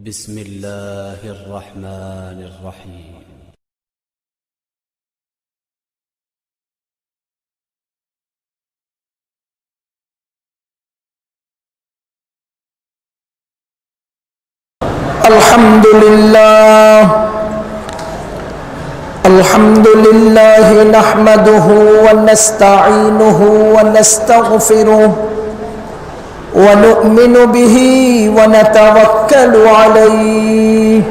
بسم الله الرحمن الرحيم الحمد لله نحمده ونستعينه ونستغفره ونؤمن به ونتوكل عليه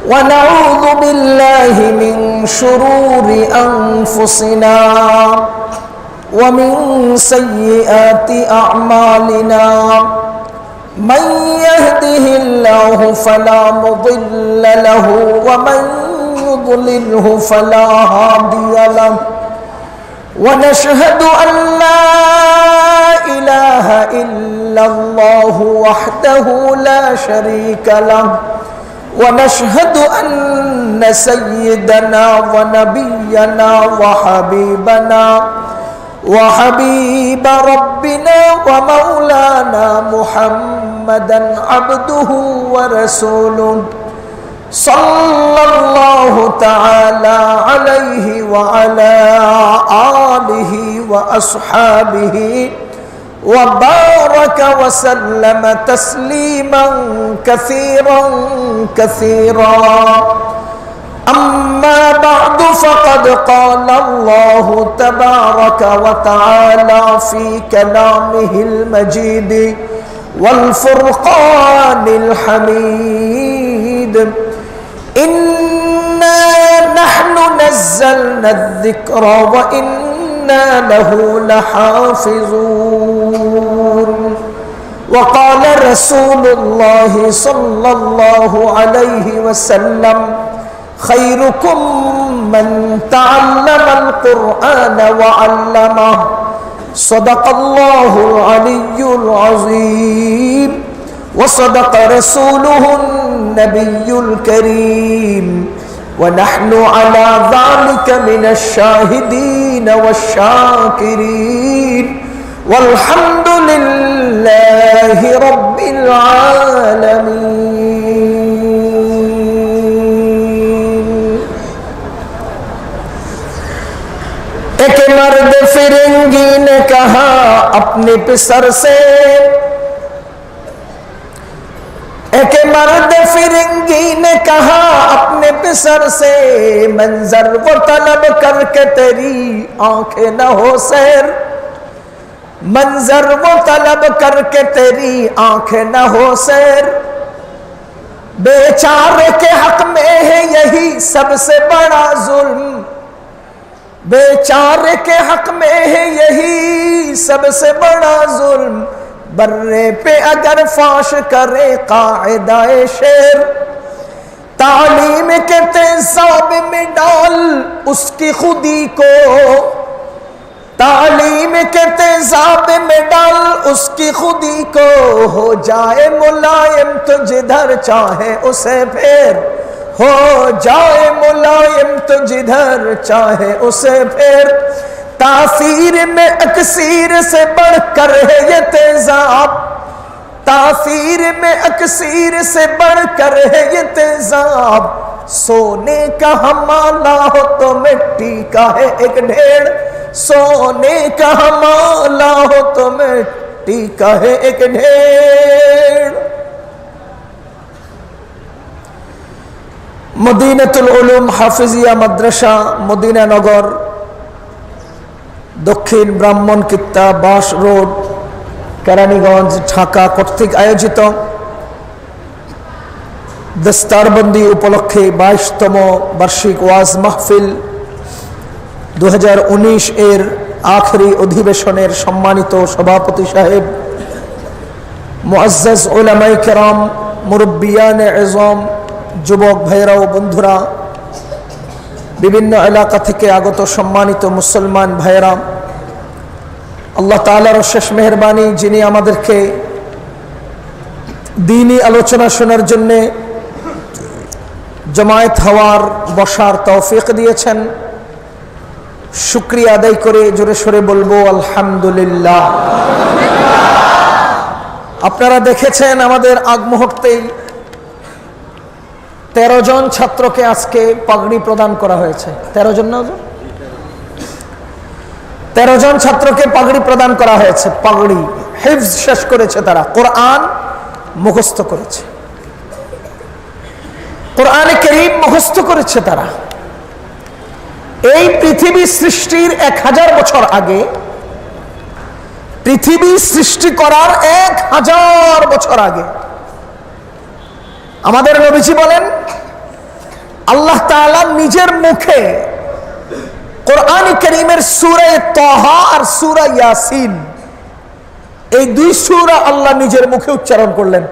ونعوذ بالله من شرور أنفسنا ومن سيئات أعمالنا من يهده الله فلا مضل له ومن يضلله فلا هادي له ونشهد أن لا إله إلا الله وحده لا شريك له ونشهد أن سيدنا ونبينا وحبيب ربنا ومولانا محمدا عبده ورسوله صلى الله تعالى عليه وعلى آله وأصحابه وبارك وسلم تسليما كثيرا أما بعد فقد قال الله تبارك وتعالى في كلامه المجيد والفرقان الحميد إنا نحن نزلنا الذكر وإنا له لحافظون وقال رسول الله صلى الله عليه وسلم خيركم من تعلم القرآن وعلمه صدق الله العلي العظيم وصدق رسوله النبي الكريم ونحن على ذلك من الشاهدين والشاكرين والحمد لله رب العالمين एक मर्द फिरंगी ने कहा अपने पिसर से एक मर्द फिरंगी ने कहा अपने पिसर से मंजर वो तलब करके तेरी आंखें न हो सैर मंजर वो तलब करके तेरी आंखें न हो सैर बेचारे के हक में है यही सबसे बड़ा जुल्म बेचारे के हक में है यही सबसे बड़ा जुल्म बर्रे पे अगर फाश करे कायदाए शेर तालीम के तेजाब में डाल उसकी खुदी को तालीम के तेजाब में डाल उसकी खुदी को हो जाए मुलायम तो जिधर चाहे उसे फेर हो जाए मुलायम तो जिधर चाहे उसे फेर तासीर में अक्सीर से बढ़कर है ये तेजाब तासीर में अक्सीर से बढ़कर है ये तेजाब सोने का हमाला हो तो मिट्टी का है एक ढेर सोने का हमाला हो तो मिट्टी का है एक ढेर मदीनातुल उलूम हाफिजिया मद्रासा मदीना नगर दक्षिण ब्राह्मण कित्ता बास रोड केरानीगंज ढाका कर्तृक आयोजित दस्तारबंदी उपलक्षे 22तम वार्षिक वाज महफिल 2019 एर आखिरी अधिवेशनेर सम्मानित सभापति साहेब मुअज्जज उलामाए केराम मुरब्बियाने आज़म যুবক ভাইরা ও বন্ধুরা বিভিন্ন এলাকা থেকে আগত সম্মানিত মুসলমান ভাইরা আল্লাহ তাআলার অশেষ মেহেরবানি যিনি আমাদেরকে দ্বীনি আলোচনা শোনার জন্য জামায়াত হওয়ার বসার তৌফিক দিয়েছেন শুকরিয়া আদায় করে জোরে সোরে বলবো আলহামদুলিল্লাহ আপনারা দেখেছেন আমাদের আগ মুহূর্তেই 13 জন ছাত্রকে আজকে পাগড়ি প্রদান করা হয়েছে। 13 জন না, 13 জন ছাত্রকে পাগড়ি প্রদান করা হয়েছে। পাগড়ি হিফজ শেষ করেছে, তারা কোরআন মুখস্থ করেছে, কোরআনে কারীম মুখস্থ করেছে তারা। এই পৃথিবী সৃষ্টির 1000 বছর আগে, পৃথিবী সৃষ্টি করার 1000 বছর আগে আমাদের নবীজি বলেন, আল্লাহ তাআলা নিজের মুখে কোরআন কারীমের সূরা তাহা আর সূরা ইয়াসিন, এই 2 সূরা আল্লাহ নিজের মুখে উচ্চারণ করলেন।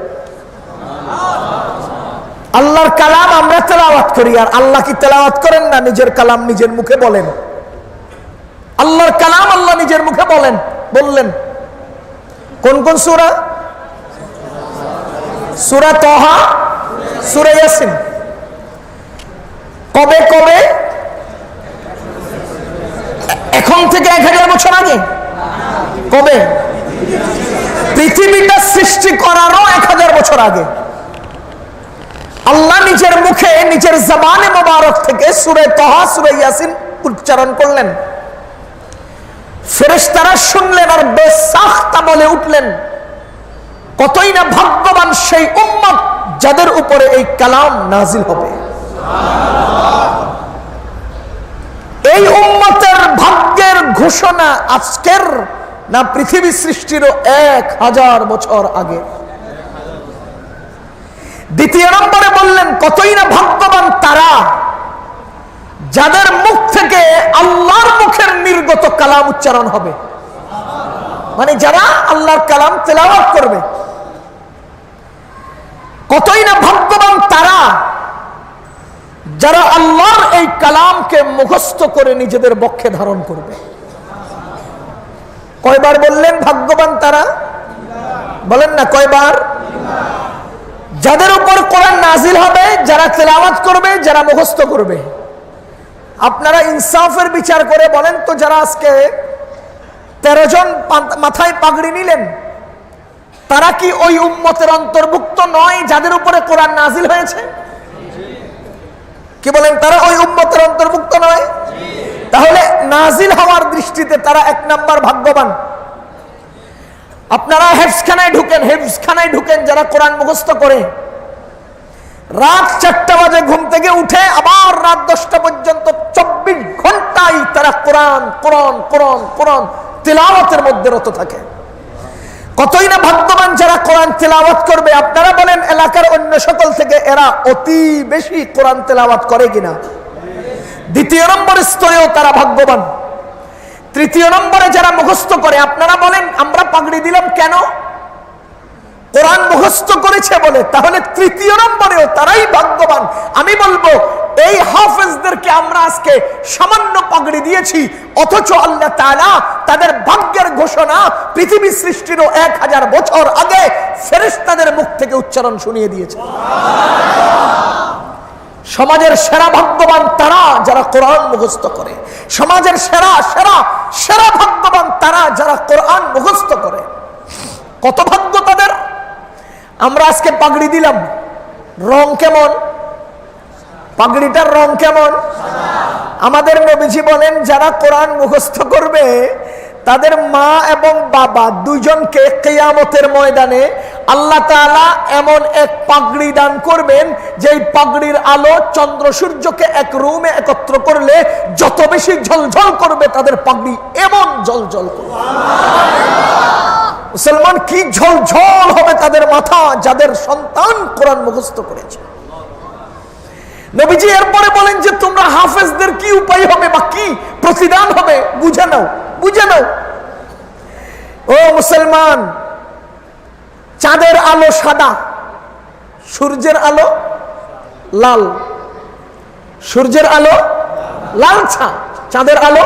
আল্লাহর কালাম আমরা তেলাওয়াত করি, আর আল্লাহ কি তেলাওয়াত করেন না? নিজের কালাম নিজের মুখে বলেন। আল্লাহর কালাম আল্লাহ নিজের মুখে বললেন। কোন কোন সূরা? সূরা তাহা, সূরা ইয়াসিন। কবে কবে? এখন থেকে 1000 বছর আগে। কবে? পৃথিবীটা সৃষ্টি করারও 1000 বছর আগে আল্লাহ নিজের মুখে নিজের জবানে মোবারক থেকে সূরা তাহা, সূরা ইয়াসিন উচ্চারণ করলেন। ফেরেশতারা শুনলেন আর বেসাখতা বলে উঠলেন, কতই না ভাগ্যবান সেই উম্মত যাদের উপরে এই কালাম নাজিল হবে। এই উম্মতের ভাগ্যের ঘোষণা আজকের না, পৃথিবী সৃষ্টিরও 1000 বছর আগে। দ্বিতীয় নম্বরে বললেন, কতই না ভাগ্যবান তারা যাদের মুখ থেকে আল্লাহর মুখের নির্গত কালাম উচ্চারণ হবে, মানে যারা আল্লাহর কালাম তেলাওয়াত করবে। কতই না ভাগ্যবান তারা যারা আল্লাহর এই কালামকে মুখস্থ করে নিজেদের বক্ষে ধারণ করবে। কয়বার বললেন ভাগ্যবান তারা? বলেন না কয়বার? যাদের উপর কোরআন নাজিল হবে, যারা তেলাওয়াত করবে, যারা মুখস্থ করবে। আপনারা ইনসাফের বিচার করে বলেন তো, যারা আজকে 13 জন মাথায় পাগড়ি নিলেন, তারা কি ওই উম্মতের অন্তর্ভুক্ত নয় যাদের উপরে কোরআন নাজিল হয়েছে? কি বলেন? তারা ওই উম্মতের অন্তর্ভুক্ত নয়? তাহলে নাজিল হওয়ার দৃষ্টিতে তারা 1 নাম্বার ভাগ্যবান। আপনারা হেফজখানায় ঢুকেন, যারা কোরআন মুখস্থ করে, রাত 4টা বাজে ঘুম থেকে উঠে আবার রাত 10টা পর্যন্ত 24 ঘন্টাই তারা কোরআন কোরআন কোরআন কোরআন তিলাওয়াতের মধ্যে রত থাকে। কতই না ভাগ্যবান যারা কোরআন তিলাওয়াত করবে। আপনারা বলেন, এলাকার অন্য সকল থেকে এরা অতি বেশি কোরআন তিলাওয়াত করে কিনা? দ্বিতীয় নম্বর স্তরেও তারা ভাগ্যবান। তৃতীয় নম্বরে যারা মুখস্থ করে, আপনারা বলেন আমরা পাগড়ি দিলাম কেন? কোরআন মুখস্থ করেছে বলে। তাহলে তৃতীয় নম্বরেও তারাই ভাগ্যবান। আমি বলবো, এই হাফেজদেরকে আমরা আজকে সামান্য পাগড়ি দিয়েছি, অথচ আল্লাহ তাআলা তাদের ভাগ্যের ঘোষণা পৃথিবী সৃষ্টিরও 1000 বছর আগে ফেরেশতাদের মুখ থেকে উচ্চারণ শুনিয়ে দিয়েছে। সমাজের সেরা ভাগ্যবান তারা যারা কোরআন মুখস্থ করে। সমাজের সেরা ভাগ্যবান তারা যারা কোরআন মুখস্থ করে। কত ভাগ্য তাদের! আমরা আজকে পাগড়ি দিলাম, রং কেমন? পাগড়িটার রং কেমন? আমাদের নবীজি বলেন, যারা কোরআন মুখস্থ করবে তাদের মা এবং বাবা দুজনকে কিয়ামতের ময়দানে আল্লাহ তাআলা এমন এক পাগড়ি দান করবেন, যেই পাগড়ির আলো চন্দ্র সূর্যকে এক রুমে একত্র করলে যত বেশি ঝলঝল করবে, তাদের পাগড়ি এমন ঝলঝল করবে। মুসলমান, কি ঝলঝল হবে তাদের মাথা যাদের সন্তান কোরআন মুখস্থ করেছে। নবীজি এরপরে বলেন যে, তোমরা হাফেজদের কি উপায় হবে বা কি প্রতিদান হবে বুঝে নাও। ও মুসলমান, চাঁদের আলো সাদা, সূর্যের আলো লাল। সূর্যের আলো লালচা, চাঁদের আলো।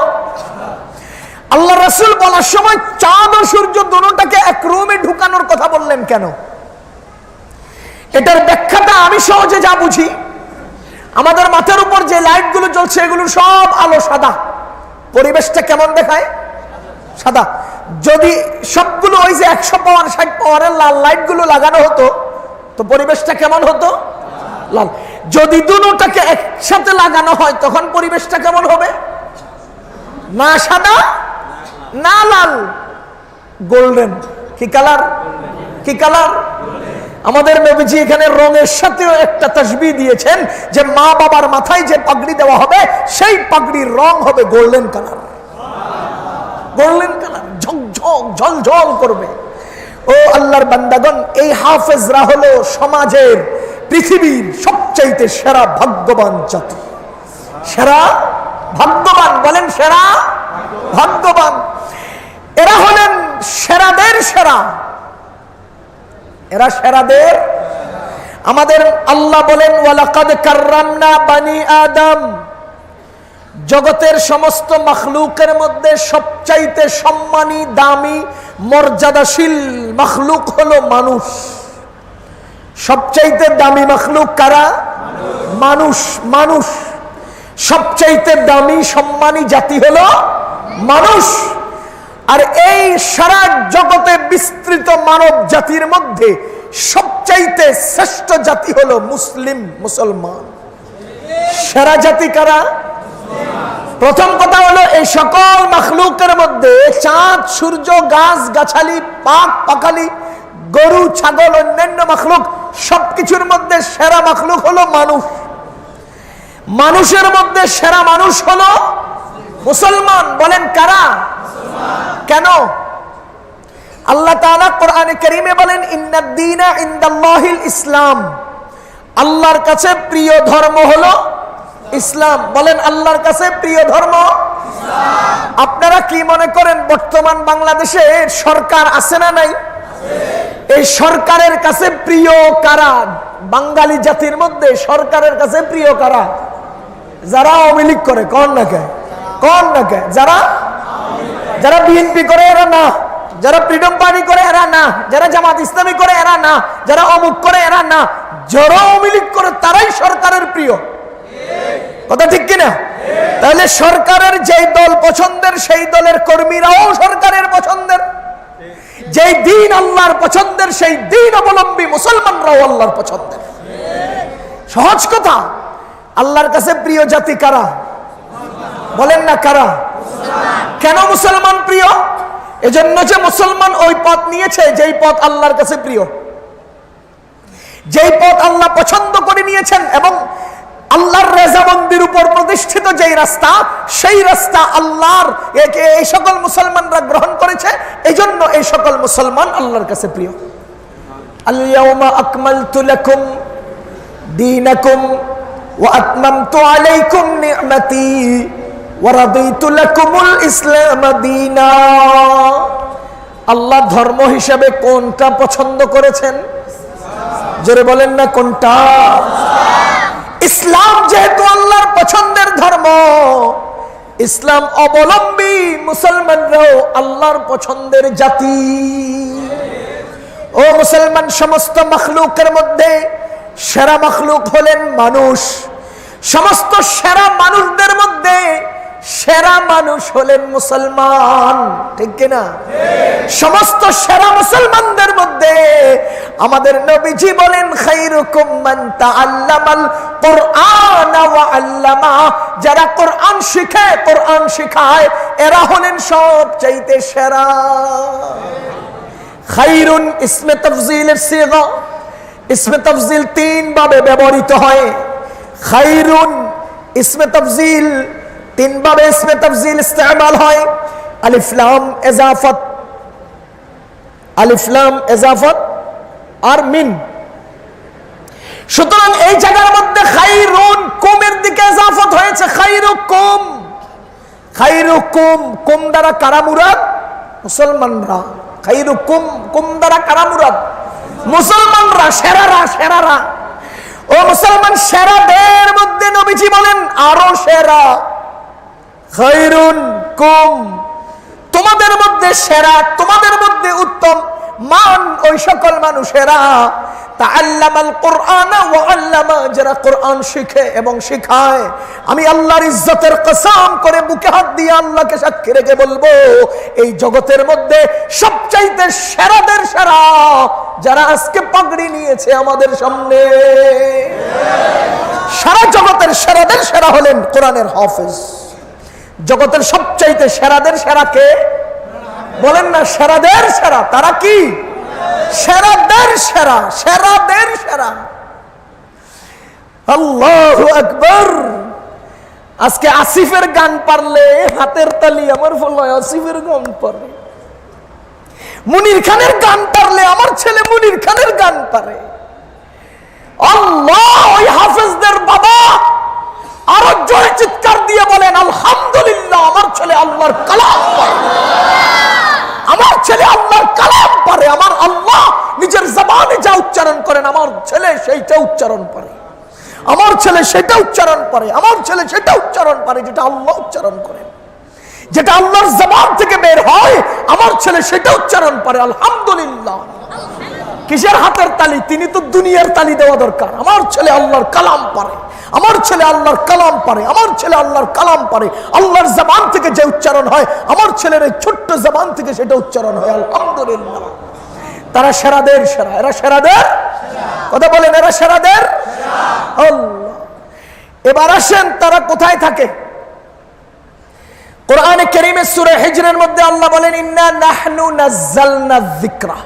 আল্লাহ রাসূল বলার সময় চাঁদ ও সূর্য দুটোটাকে এক রুমে ঢুকানোর কথা বললেন কেন? এটার ব্যাখ্যাটা আমি সহজে যা বুঝি, আমাদের মাথার উপর যে লাইটগুলো জ্বলছে এগুলো সব আলো সাদা। পরিবেশটা কেমন দেখায়? সাদা। যদি সবগুলো ওই যে 100 পাওয়ার 60 পাওয়ারের লাল লাইটগুলো লাগানো হতো, তো পরিবেশটা কেমন হতো? লাল। যদি দুটোটাকে একসাথে লাগানো হয় তখন পরিবেশটা কেমন হবে? না সাদা না লাল, গোল্ডেন। কি কালার? কি কালার? আমাদের নবীজি এখানে রঙের সাথেও একটা তাসবিহ দিয়েছেন যে মা বাবার মাথায় যে পাগড়ি দেওয়া হবে সেই পাগড়ির রং হবে গোল্ডেন কালার। গোল্ডেন কালার, ঝকঝক ঝলঝল করবে। ও আল্লাহর বান্দাগণ, এই হাফেজরা হলো সমাজের, পৃথিবীর সবচাইতে সেরা ভাগ্যবান জাতি। সেরা ভাগ্যবান, বলেন সেরা ভাগ্যবান। এরা হলেন সেরাদের সেরা, এরা সেরাদের। আমাদের আল্লাহ বলেন ওয়ালাকাদ কাররামনা বানি আদম, জগতের সমস্ত মাখলুকের মধ্যে সবচাইতে সম্মানী, দামি, মর্যাদাশীল মাখলুক হলো মানুষ। সবচাইতে দামি মাখলুক কারা? মানুষ। মানুষ সবচাইতে দামি সম্মানী জাতি হলো মানুষ। আর এই সারা জগতে বিস্তৃত মানব জাতির মধ্যে সবচাইতে শ্রেষ্ঠ জাতি হলো মুসলিম, মুসলমান। সেরা জাতি কারা? প্রথম কথা হলো এই সকল মাখলুকের মধ্যে চাঁদ, সূর্য, গাছ গাছালি, পাক পাখালি, গরু, ছাগল, অন্যান্য মাখলুক সবকিছুর মধ্যে সেরা মাখলুক হলো মানুষ। মানুষের মধ্যে সেরা মানুষ হলো মুসলমান। বলেন কারা? কেন? আল্লাহ তাআলা কোরআনে কারীমে বলেন ইন্নাদ দীনা ইনদাল্লাহিল ইসলাম, আল্লাহর কাছে প্রিয় ধর্ম হলো ইসলাম। বলেন আল্লাহর কাছে প্রিয় ধর্ম ইসলাম। আপনারা কি মনে করেন বর্তমান বাংলাদেশে সরকার আছে না নাই? এই সরকারের কাছে প্রিয় কারা? বাঙালি জাতির মধ্যে সরকারের কাছে প্রিয় কারা? যারা আওয়ামী লীগ করে, কোন না কে? কোন না কে? যারা বিএনপি করে এরা না, যারা ফ্রিডম পার্টি করে এরা না, যারা জামাত ইসলামী করে এরা না, যারা অমুক করে এরা না, যারা আওয়ামী লীগ করে তারাই সরকারের প্রিয়। কথা ঠিক কিনা? তাহলে সরকারের যেই দল পছন্দের সেই দলের কর্মীরাও সরকারের পছন্দের। যেই দিন আল্লাহর পছন্দের সেই দিন অবলম্বী মুসলমানরাও আল্লাহর পছন্দের। সহজ কথা। আল্লাহর কাছে প্রিয় জাতি কারা? বলেন না কারা? কেন মুসলমান প্রিয়? এজন্য যে মুসলমান ওই পথ নিয়েছে যেই পথ আল্লাহর কাছে প্রিয়, যেই পথ আল্লাহ পছন্দ করে নিয়েছেন এবং আল্লাহর রেজামন্দির উপর প্রতিষ্ঠিত যেই রাস্তা, সেই রাস্তা আল্লাহর এই সকল মুসলমানরা গ্রহণ করেছে। এজন্য এই সকল মুসলমান আল্লাহর কাছে প্রিয়। আল-ইয়াওমা আকমালতু লাকুম দীনাকুম ওয়া আতমামতু আলাইকুম নি'মাতি ওয়া রাদিতু লাকুমুল ইসলাম দীনা। আল্লাহ ধর্ম হিসেবে কোনটা পছন্দ করেছেন? জোরে বলেন না কোনটা? ইসলাম যেহেতু আল্লাহর পছন্দের ধর্ম, ইসলাম অবলম্বী মুসলমানরাও আল্লাহর পছন্দের জাতি। ও মুসলমান, সমস্ত মাখলুকের মধ্যে সেরা মাখলুক হলেন মানুষ। সমস্ত সেরা মানুষদের মধ্যে সেরা মানুষ হলেন মুসলমান। ঠিক কিনা? সমস্ত সেরা মুসলমানদের মধ্যে আমাদের নবীজি বলেন খায়রুকুম মান তাআল্লামাল কুরআন ওয়া আল্লামা, যারা কোরআন শিখে, কোরআন শিখায়, এরা হলেন সবচাইতে সেরা। খায়রুন ইসমে তাফজিলের সিগা, ইসমে তাফজিল তিন ভাবে ব্যবহৃত হয়। খায়রুন ইসমে তাফজিল তিন ভাবে ইসমে তাফজিল ইস্তেমাল হয়। আলিফ লাম ইজাফত, আলিফ লাম ইজাফত আর মিন। সুতরাং এই জায়গার মধ্যে খায়রুন কুমের দিকে ইজাফত হয়েছে। খায়রুকুম, খায়রুকুম কুম দ্বারা কারা মুরাদ? মুসলমানরা। খায়রুকুম কুম দ্বারা কারা মুরাদ? মুসলমানরা, সেরারা, সেরারা। ও মুসলমান, সেরাদের মধ্যে নবীজি বলেন আরো সেরা। খায়রুন কুম, তোমাদের মধ্যে সেরা, তোমাদের মধ্যে উত্তম মান ওই সকল মানুষেরা তাআল্লামাল কুরআন ওয়া আল্লামা, যারা কোরআন শিখে এবং শিখায়। আমি আল্লাহর ইজ্জতের কসম করে বুকে হাত দিয়ে আল্লাহকে সাক্ষী রেখে বলবো, এই জগতের মধ্যে সবচাইতে সেরাদের সেরা যারা আজকে পাগড়ি নিয়েছে আমাদের সামনে। সারা জগতের সেরাদের সেরা হলেন কোরআনের হাফেজ। জগতের সবচাইতে সেরাদের সেরা কে? বলেন না, সেরাদের সেরা। তারা কি? সেরাদের সেরা, সেরাদের সেরা। আল্লাহু আকবার। আজকে আসিফের গান পারলে হাতের তালি আমার ফলে আসিফের গান পারে, মুনির খানের গান পারলে আমার ছেলে মুনির খানের গান পারে। আল্লাহ, ওই হাফেজদের বাবা আরো জোরে চিৎকার দিয়ে বলেন আলহামদুলিল্লাহ, আমার ছেলে আল্লাহর কালাম পারে, আমার ছেলে আল্লাহর কালাম পারে। আমার আল্লাহ নিজের জবানে যা উচ্চারণ করেন আমার ছেলে সেইটা উচ্চারণ পারে, আমার ছেলে সেটা উচ্চারণ পারে, আমার ছেলে সেটা উচ্চারণ পারে যেটা আল্লাহ উচ্চারণ করেন, যেটা আল্লাহর জবান থেকে বের হয় আমার ছেলে সেটা উচ্চারণ পারে। আলহামদুলিল্লাহ। কিসের হাতের তালি? তিনি তো দুনিয়ার তালি দেওয়া দরকার। আমার ছেলে আল্লাহর কালাম পারে, আমার ছেলে আল্লাহর কালাম পারে, আমার ছেলে আল্লাহর কালাম পারে। আল্লাহর জবান থেকে যে উচ্চারণ হয় আমার ছেলের এই ছোট্ট জবান থেকে সেটা উচ্চারণ হয়। আলহামদুলিল্লাহ। তারা সেরাদের সেরা। এরা সেরাদের কথা বলেন, এরা সেরাদের। আল্লাহ। এবার আসেন তারা কোথায় থাকে? কোরআনে কারীমে সূরা হিজরের মধ্যে আল্লাহ বলেন ইন্না নাহনু নাযালনা যিকরা,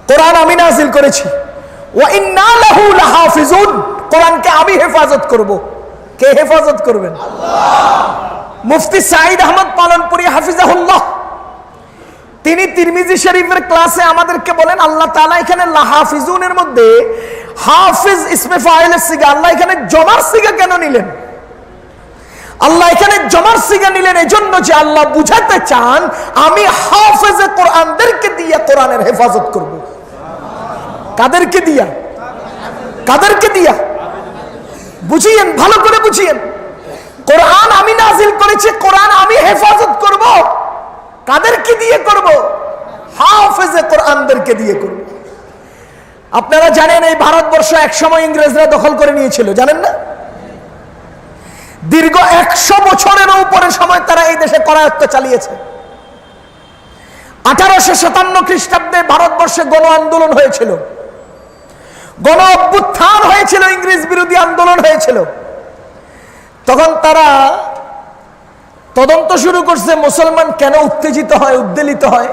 কোরআন আমি নাযিল করেছি, ওয়া ইন্না লাহু লাহাফিজুন, কোরআনকে আমি হেফাজত করব। কে হেফাজত করবেন? আল্লাহ। মুফতি সাঈদ আহমদ পালনপুরি হাফিজাহুল্লাহ তিনি তিরমিজি শরীফের ক্লাসে আমাদেরকে বলেন আল্লাহ তাআলা এখানে লাহাফিজুনের মধ্যে হাফিজ ইসমে ফাইলের সিগা, আল্লাহ এখানে জমার সিগা কেন নিলেন? আল্লাহ এখানে জমার সিগা নিলেন এজন্য যে আল্লাহ বুঝাতে চান আমি হাফেজে কোরআনদেরকে দিয়ে কোরআনের হেফাজত করব। কাদেরকে দিয়া? কাদেরকে দিয়া? বুঝিয়েন, ভালো করে বুঝিয়েন। কোরআন আমি নাজিল করেছি, কোরআন আমি হেফাজত করব। কাদেরকে দিয়ে করব? হাফেজে কোরআনদেরকে দিয়ে করব। আপনারা জানেন এই ভারতবর্ষ একসময় ইংরেজরা দখল করে নিয়েছিল, জানেন না? দীর্ঘ 100 বছরের উপরে সময় তারা এই দেশে করায়ত্ত চালিয়েছে। 1857 খ্রিস্টাব্দে ভারতবর্ষে গণ আন্দোলন হয়েছিল, গণ অভ্যুত্থান হয়েছিল, ইংরেজ বিরোধী আন্দোলন হয়েছিল। তখন তারা তদন্ত শুরু করছে মুসলমান কেন উত্তেজিত হয়, উদ্বেলিত হয়,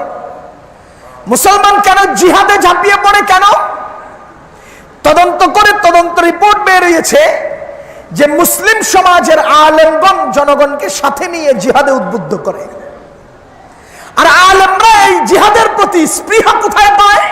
মুসলমান কেন জিহাদে ঝাঁপিয়ে পড়ে, কেন? তদন্ত করে তদন্ত রিপোর্ট বের হয়েছে যে মুসলিম সমাজের আলেমগণ জনগণকে সাথে নিয়ে জিহাদে উদ্বুদ্ধ করে। আর আলেমরা এই জিহাদের প্রতি স্পৃহা কোথায় পায়?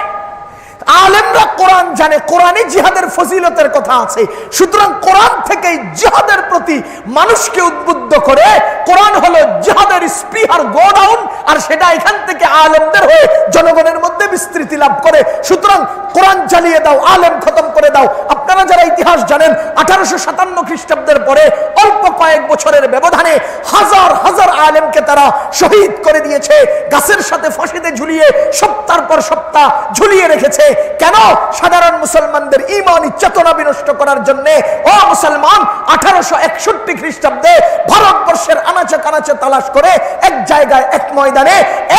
আলেমরা কোরআন জানে, কোরআনে জিহাদের ফজিলতের কথা আছে, সুতরাং কোরআন থেকে জিহাদের প্রতি মানুষকে উদ্বুদ্ধ করে। কোরআন হলো জিহাদের স্পৃহার গোডাউন, আর সেটা এখান থেকে আলেমদের হয়ে জনগণের মধ্যে বিস্তৃতি লাভ করে। সুতরাং কোরআন জ্বালিয়ে দাও, আলেম খতম করে দাও। আপনারা যারা ইতিহাস জানেন 1857 খ্রিস্টাব্দের পরে অল্প কয়েক বছরের ব্যবধানে হাজার হাজার আলেমকে তারা শহীদ করে দিয়েছে, গাছের সাথে ফাঁসিতে ঝুলিয়ে সপ্তাহের পর সপ্তাহ ঝুলিয়ে রেখেছে। কেন? সাধারণ মুসলমানদের ঈমানি চেতনা বিনষ্ট করার জন্য। ও মুসলমান, 1861 খ্রিস্টাব্দে ভারতবর্ষের আনাচে কানাচে তালাশ করে এক জায়গায় এক ময়দানে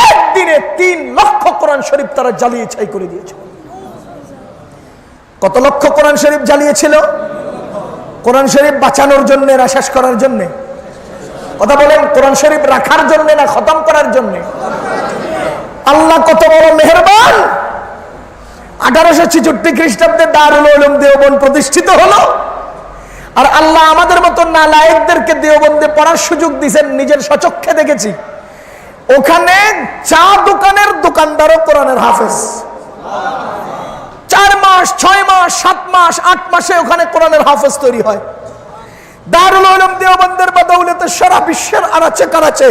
একদিনে 3 লক্ষ কোরআন শরীফ তারা জ্বালিয়ে ছাই করে দিয়েছিল। কত লক্ষ কোরআন শরীফ জ্বালিয়েছিল? কোরআন শরীফ বাঁচানোর জন্য না শেষ করার জন্য? কথা বলেন, কোরআন শরীফ রাখার জন্য না খতম করার জন্য? আল্লাহ কত বড় মেহেরবান। 1866 খ্রিস্টাব্দে দারুল উলুম দেওবন্দ প্রতিষ্ঠিত হলো, আর আল্লাহ আমাদের মতো নালায়েকদেরকে দেওবন্দে পড়ার সুযোগ দিয়েছেন। নিজের স্বচক্ষে দেখেছি, ওখানে চা দোকানের দোকানদারও কোরআনের হাফেজ। 4 মাস, 6 মাস, 7 মাস, 8 মাসে ওখানে কোরআনের হাফেজ তৈরি হয়। দারুল উলুম দেওবন্দের বদৌলতে সারা বিশ্বের আনাচে কানাচে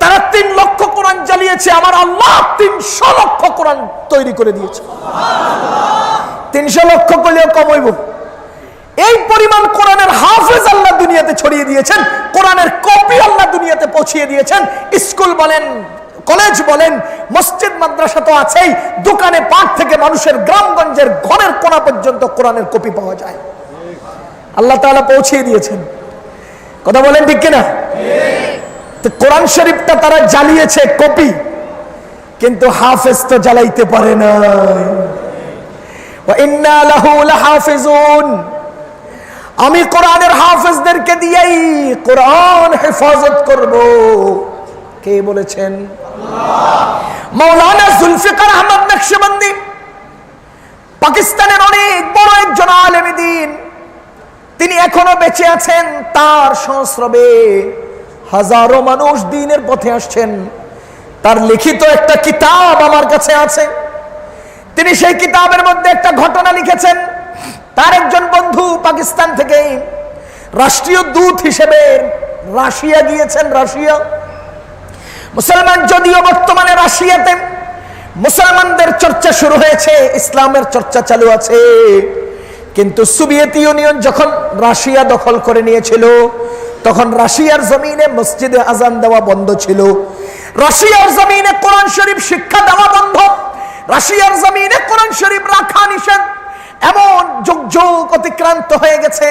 তারা 3 লক্ষ কোরআন জ্বালিয়েছে। আমার আল্লাহ 300 লক্ষ কোরআন তৈরি করে দিয়েছে। 300 লক্ষ করলেও কম হইব। এই পরিমাণ কোরআনের হাফেজ আল্লাহ দুনিয়াতে ছড়িয়ে দিয়েছেন, কোরআনের কপি আল্লাহ দুনিয়াতে পৌঁছিয়ে দিয়েছেন। স্কুল বলেন, কলেজ বলেন, মসজিদ মাদ্রাসা তো আছেই, দোকানে পাট থেকে মানুষের গ্রামগঞ্জের ঘরের কোণা পর্যন্ত কোরআনের কপি পাওয়া যায়। আল্লাহ তাআলা পৌঁছিয়ে দিয়েছেন। কথা বলেন ঠিক কিনা? কোরআন শরীফটা তারা জ্বালিয়েছে কপি, কিন্তু হাফেজ তো জ্বালাইতে পারে না। ওয়া ইন্না লাহু লাহাফিজুন, আমি কোরআনের হাফেজদেরকে দিয়েই কোরআন হেফাজত করব। কে বলেছেন? মাওলানা জুলফিকার আহমদ নকশবন্দি, পাকিস্তানের অনেক বড় একজন আলেম দ্বীন, তিনি এখনো বেঁচে আছেন। তার সংস্রবে হাজারো মানুষ দ্বীনের পথে আসছেন। তার লিখিত একটা কিতাব আমার কাছে আছে। তিনি সেই কিতাবের মধ্যে একটা ঘটনা লিখেছেন। তার একজন বন্ধু পাকিস্তান থেকে রাষ্ট্রীয় দূত হিসেবে রাশিয়া গিয়েছেন। রাশিয়া মুসলমান, যদিও বর্তমানে রাশিয়াতে মুসলমানদের চর্চা শুরু হয়েছে, ইসলামের চর্চা চালু আছে, কিন্তু সোভিয়েত ইউনিয়ন যখন রাশিয়া দখল করে নিয়েছিল তখন রাশিয়ার জমিনে মসজিদে আজান দেওয়া বন্ধ ছিল, রাশিয়ার জমিনে কোরআন শরীফ শিক্ষা দেওয়া বন্ধ, রাশিয়ার জমিনে কোরআন শরীফ রাখা নিষেধ। এমন যুগ যুগ অতিক্রান্ত হয়ে গেছে।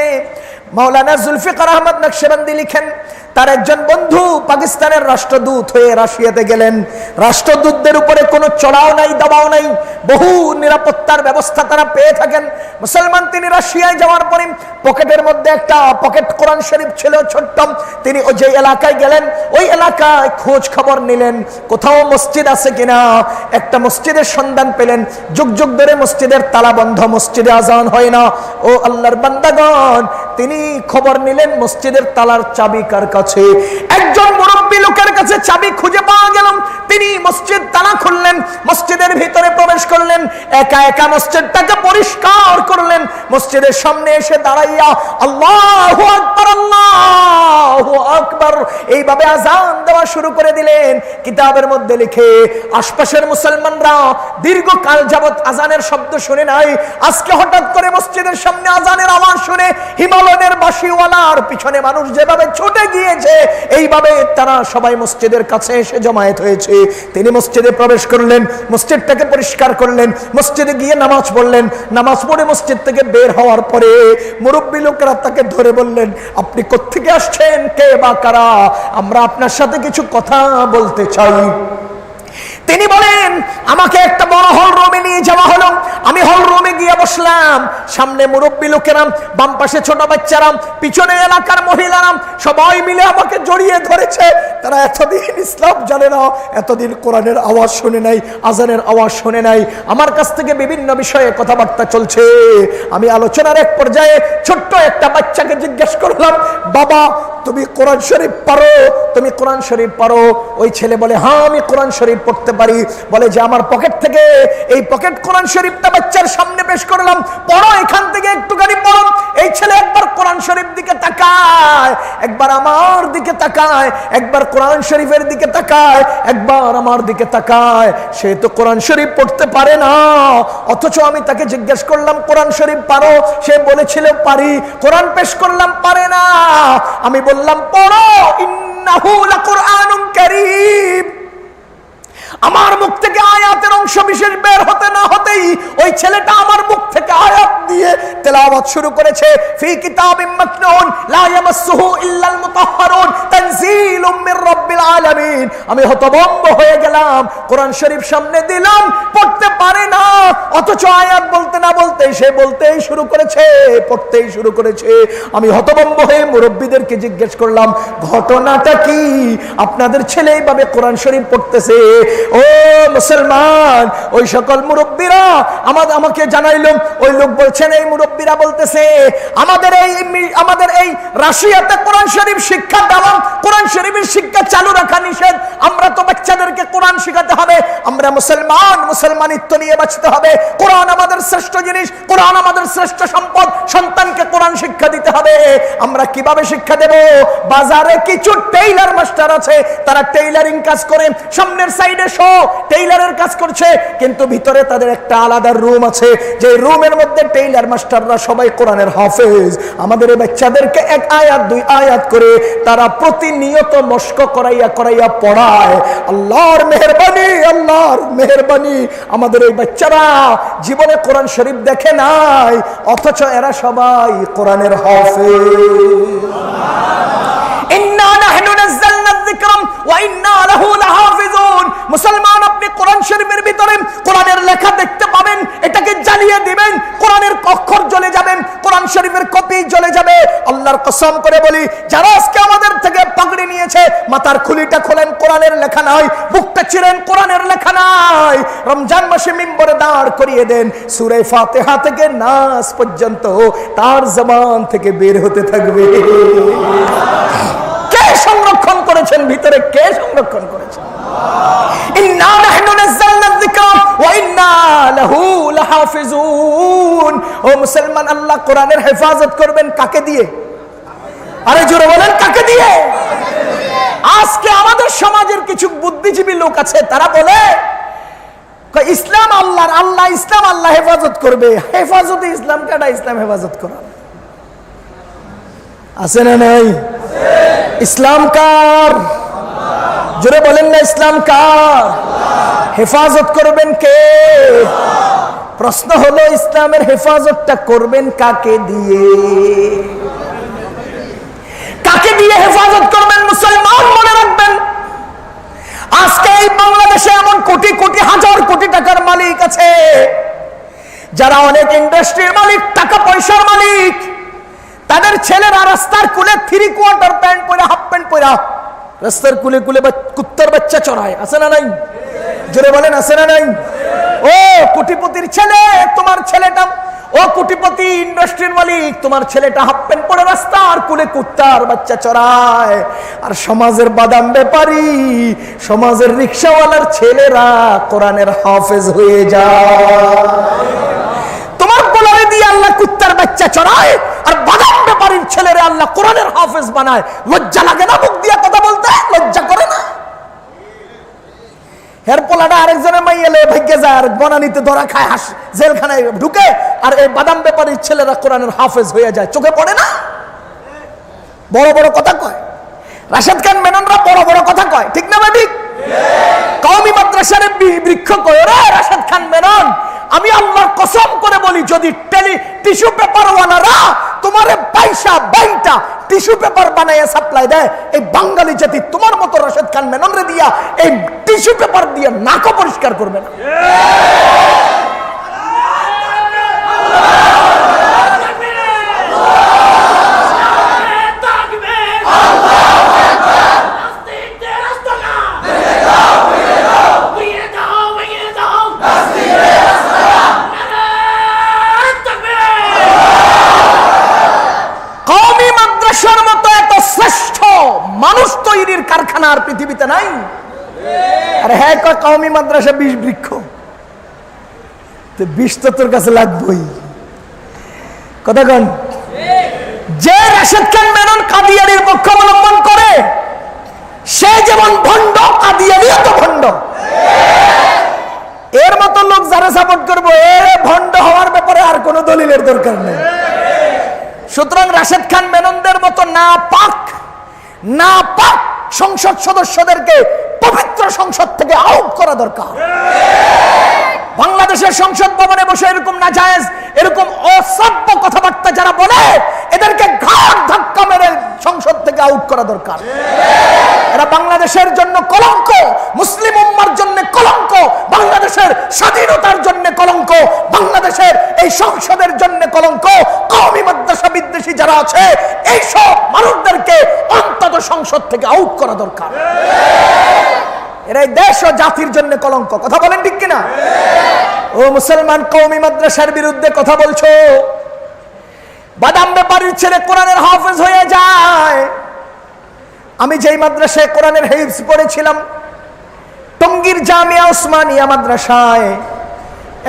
মাওলানা জুলফিকার আহমদ নকশবন্দি লিখেন, তার একজন বন্ধু পাকিস্তানের রাষ্ট্রদূত হয়ে রাশিয়াতে গেলেন। রাষ্ট্রদূতদের উপরে কোনো চড়াও নাই, দবাও নাই, বহু নিরাপত্তার ব্যবস্থা তারা পেয়ে থাকেন। মুসলমান তিনি রাশিয়ায় যাওয়ার পরে পকেটের মধ্যে একটা পকেট কোরআন শরীফ ছিল ছোট্ট। তিনি ওই যে এলাকায় গেলেন, ওই এলাকায় খোঁজ খবর নিলেন কোথাও মসজিদ আছে কিনা। একটা মসজিদের সন্ধান পেলেন। যুগ যুগ ধরে মসজিদের তালা বন্ধ, মসজিদে আজান হয় না। ও আল্লাহর বান্দাগণ, তিনি খবর নিলেন মসজিদের তালার চাবি কার কাছে। একজন মুরব্বী লোকের কাছে চাবি খুঁজে পাওয়া গেল। তিনি মসজিদ তালা খুললেন, মসজিদের ভিতরে প্রবেশ করলেন, একা একা মসজিদটাকে পরিষ্কার করলেন। মসজিদের সামনে এসে দাঁড়াইয়া আল্লাহু আকবার, আল্লাহু আকবার এইভাবে আজান দেওয়া শুরু করে দিলেন। কিতাবের মধ্যে লিখে, আশপাশের মুসলমানরা দীর্ঘকাল যাবত আজানের শব্দ শুনে নাই, আজকে হঠাৎ করে মসজিদের সামনে আজানের আওয়াজ শুনে হিমালয়ের বাঁশিওয়ালার পিছনে মানুষ যেভাবে ছুটে গিয়েছে, এইভাবে তারা সবাই মসজিদের কাছে এসে জমায়েত হয়েছে। তিনি মসজিদে প্রবেশ করলেন, মসজিদটাকে পরিষ্কার করলেন, মসজিদে গিয়ে নামাজ পড়লেন। নামাজ পড়ে মসজিদ থেকে বের হওয়ার পরে মুরব্বী লোকেরা তাকে ধরে বললেন, আপনি কোত্থেকে আসছেন, কে বা কারা? আমরা আপনার সাথে কিছু কথা বলতে চাই। তিনি বলেন, আমাকে একটা বড় হল রুমে নিয়ে যাওয়া হলো। আমি হল রুমে গিয়ে বসলাম। সামনে মুরব্বী লোকেরা, বাম পাশে ছোট বাচ্চারা, পিছনে এলাকার মহিলারা সবাই মিলে আমাকে জড়িয়ে ধরেছে। তারা এতদিন ইসলাম জানে না, এতদিন কোরআনের আওয়াজ শুনে নাই, আজানের আওয়াজ শুনে নাই। আমার কাছ থেকে বিভিন্ন বিষয়ে কথাবার্তা চলছে। আমি আলোচনার এক পর্যায়ে ছোট্ট একটা বাচ্চাকে জিজ্ঞেস করলাম, বাবা তুমি কোরআন শরীফ পারো? তুমি কোরআন শরীফ পারো? ওই ছেলে বলে, হ্যাঁ আমি কোরআন শরীফ পড়তে পারি। বলে যে আমার পকেট থেকে এই পকেট কোরআন শরীফটা বাচ্চার সামনে পেশ করলাম, পড়ো, এখান থেকে একটুখানি পড়ো। এই ছেলে একবার কোরআন শরীফ দিকে তাকায়, একবার আমার দিকে তাকায়, একবার কোরআন শরীফের দিকে তাকায়, একবার আমার দিকে তাকায়। সে তো কোরআন শরীফ পড়তে পারে না, অথচ আমি তাকে জিজ্ঞেস করলাম কোরআন শরীফ পারো? সে বলেছিল পারি। কোরআন পেশ করলাম, পারে না। আমি বললাম পড়ো, ইন্নাহু লাকুরআনুন কারীম। আমার মুখ থেকে আয়াতের অংশ বিশেষ বের হতে না হতেই ওই ছেলেটা আমার মুখ থেকে আয়াত দিয়ে তেলাওয়াত শুরু করেছে। ফি কিতাবিম মাকনুন লা ইয়ামাসসুহু ইল্লাল মুতাহহারুন তানজিলুম মির রাব্বিল আলামিন। আমি হতভম্ব হয়ে গেলাম। কোরআন শরীফ সামনে দিলাম, পড়তে পারে না, অথচ আয়াত বলতে না বলতে সে বলতেই শুরু করেছে, পড়তেই শুরু করেছে। আমি হতভম্ব হয়ে মুরব্বিদেরকে জিজ্ঞেস করলাম, ঘটনাটা কি? আপনাদের ছেলে এইভাবে কোরআন শরীফ পড়তেছে। ও মুসলমান, ওই সকল মুরব্বীরা আমাকে জানাইল, ওই লোক বলছেন, এই মুরব্বীরা বলতেছে আমাদের এই রাশিয়াতে কোরআন শরীফ শিক্ষা দেওয়া, কোরআন শরীফের শিক্ষা চালু রাখা নিষেধ। আমরা তো বাচ্চাদেরকে কোরআন শিখাতে হবে। আমরা মুসলমান, মুসলমানিত্ব নিয়ে বাঁচতে হবে। কোরআন আমাদের শ্রেষ্ঠ জিনিস, কোরআন আমাদের শ্রেষ্ঠ সম্পদ। সন্তানকে কোরআন শিক্ষা দিতে হবে। আমরা কিভাবে শিক্ষা দেব? বাজারে কিছু টেইলার মাস্টার আছে, তারা টেইলারিং কাজ করে, সামনের সাইডে টেইলারের কাজ করছে, কিন্তু ভিতরে তাদের একটা আলাদা রুম আছে, যে রুমের মধ্যে টেইলার মাস্টাররা সবাই কোরআনের হাফেজ। আমাদের এই বাচ্চাদেরকে এক আয়াত দুই আয়াত করে তারা প্রতিনিয়ত মশক করাইয়া করাইয়া পড়ায়। আল্লাহর মেহেরবানি, আল্লাহর মেহেরবানি, আমাদের এই বাচ্চারা জীবনে কোরআন শরীফ দেখে নাই, অথচ এরা সবাই কোরআনের হাফেজ। ইন্না নাহনু নাযালনা যিকরা ওয়া ইন্না লাহু লাহাফিজুন। মুসলমান, আপনি কোরআন শরীফের ভিতরে কোরআনের লেখা দেখতে পাবেন, এটাকে জ্বালিয়ে দিবেন, কোরআনের অক্ষর জ্বলে যাবেন, কোরআন শরীফের কপি জ্বলে যাবে। আল্লাহর কসম করে বলি, যারা আজকে আমাদের থেকে পাগড়ি নিয়েছে, মাথার খুলিটা খোলেন, কোরআনের লেখা নাই, বুকটা চিরেন, কোরআনের লেখা নাই। রমজান মাসে মিম্বরে দাঁড় করিয়ে দেন, সূরা ফাতিহা থেকে নাস পর্যন্ত তার জবান থেকে বের হতে থাকবে। কে সংরক্ষণ করেছেন ভিতরে? কে সংরক্ষণ করেছেন? ইন্না নাহনু নাযালনা যিকরা ওয়া ইন্না লাহু লাহাফিজুন। ও মুসলমান, আল্লাহ কোরআনের হেফাজত করবেন কাকে দিয়ে? আরে জোরে বলেন, কাকে দিয়ে? আজকে আমাদের সমাজের কিছু বুদ্ধিজীবী লোক আছে, তারা বলে ইসলাম আল্লাহর, আল্লাহ ইসলাম, আল্লাহ হেফাজত করবে। হেফাজতে ইসলাম কাটা? ইসলাম হেফাজত করা আছে না নাই? ইসলাম কার? জোরে বলেন না, ইসলাম কার? হেফাজত করবেন কে? প্রশ্ন হলো, ইসলামের হেফাজতটা করবেন কাকে দিয়ে? কাকে দিয়ে হেফাজত করবেন? মুসলমান মনে রাখবেন, আজকে এই বাংলাদেশে এমন কোটি কোটি হাজার কোটি টাকার মালিক আছে, যারা অনেক ইন্ডাস্ট্রির মালিক, টাকা পয়সার মালিক, তাদের ছেলেরা রাস্তার কুলে 3/4 প্যান্ট পরে, হাফ প্যান্ট পরে রাস্তার কুলে কুলে কুত্তার বাচ্চা চড়ায়। আছে না নাই? জোরে বলেন, আছে না নাই? ও কোটিপতির ছেলে, তোমার ছেলেটা, ও কোটিপতি ইন্ডাস্ট্রির মালিক, তোমার ছেলেটা হাফ প্যান্ট পরে রাস্তার কুলে কুত্তার বাচ্চা চড়ায়। আর সমাজের বাদাম ব্যাপারী, সমাজের রিক্সাওয়ালার ছেলেরা কোরআনের হাফেজ হয়ে যায়। তোমার পোলারে দিয়ে আল্লাহ কুত্তার বাচ্চা চড়ায়, আর বাদাম ব্যাপারীর ছেলেরা আল্লাহ কোরআনের হাফেজ বানায়। লজ্জা লাগে না মুখ দিয়ে কথা বলতে? লজ্জা করে না? হের পোলাটা আরেকজনের মাইয়েলে ভাগ্যে যায়, আর বনানিতে ধরা খায়, জেলখানায় ঢুকে, আর এই বাদাম ব্যাপারীর ছেলেরা কোরআনের হাফেজ হয়ে যায়। চোখে পড়ে না? বড় বড় কথা কয় রাশেদ খান মেননরা, বড় বড় কথা কয়, ঠিক না ভাই? কওমি মাদ্রাসার বৃক্ষ কয়, রে রাশেদ খান মেনন, আমি আল্লাহর কসম করে বলি, যদি টিস্যু পেপার ওয়ালারা তোমারে পয়সা বাইটা টিস্যু পেপার বানাইয়া সাপ্লাই দেয়, এই বাঙালি জাতি তোমার মতো রাশেদ খান মেননরে দিয়া এই টিস্যু পেপার দিয়ে নাকও পরিষ্কার করবে না। মানুষ তৈরির কারখানা আর পৃথিবীতে নাই। আরে হ্যাঁ, কওমি মাদ্রাসা 20 বৃক্ষ, তো 20 তো তোর কাছে লাগবেই। কথা কন? যে রাশেদ খান মেনন কাদিয়ানির পক্ষ অবলম্বন করে, সে যেমন ভণ্ড, কাদিয়ানিও তো ভণ্ড। এর মতো লোক যারা সাপোর্ট করবো, এর ভণ্ড হওয়ার ব্যাপারে আর কোনো দলিলের দরকার নেই। সুতরাং রাশেদ খান মেননদের মতো না পাক সংসদ সদস্যদেরকে পবিত্র সংসদ থেকে আউট করা দরকার। বাংলাদেশের সংসদ ভবনে বসে এরকম নাজায়েজ, এরকম অসভ্য কথাবার্তা যারা বলে, এদেরকে ঘাট ধাক্কা মেরে সংসদ থেকে আউট করা দরকার। এরা বাংলাদেশের জন্য কলঙ্ক, মুসলিম উম্মার জন্য কলঙ্ক, বাংলাদেশের স্বাধীনতার জন্য কলঙ্ক, বাংলাদেশের এই সংসদের জন্য কলঙ্ক। কওমি মাদ্রাসা বিদ্বেষী যারা আছে, এই সব মানুষদেরকে অন্তত সংসদ থেকে আউট করা দরকার। এরা দেশ ও জাতির জন্য কলঙ্ক। কথা বলেন ঠিক কিনা? ও মুসলমান, কওমি মাদ্রাসার বিরুদ্ধে কথা বলছো, বাদাম ব্যাপারীর ছেলে কোরআনের হাফেজ হয়ে যায়। আমি যেই মাদ্রাসায় কোরআনের হিফজ পড়েছিলাম, টঙ্গীর জামিয়া উসমানিয়া মাদ্রাসায়,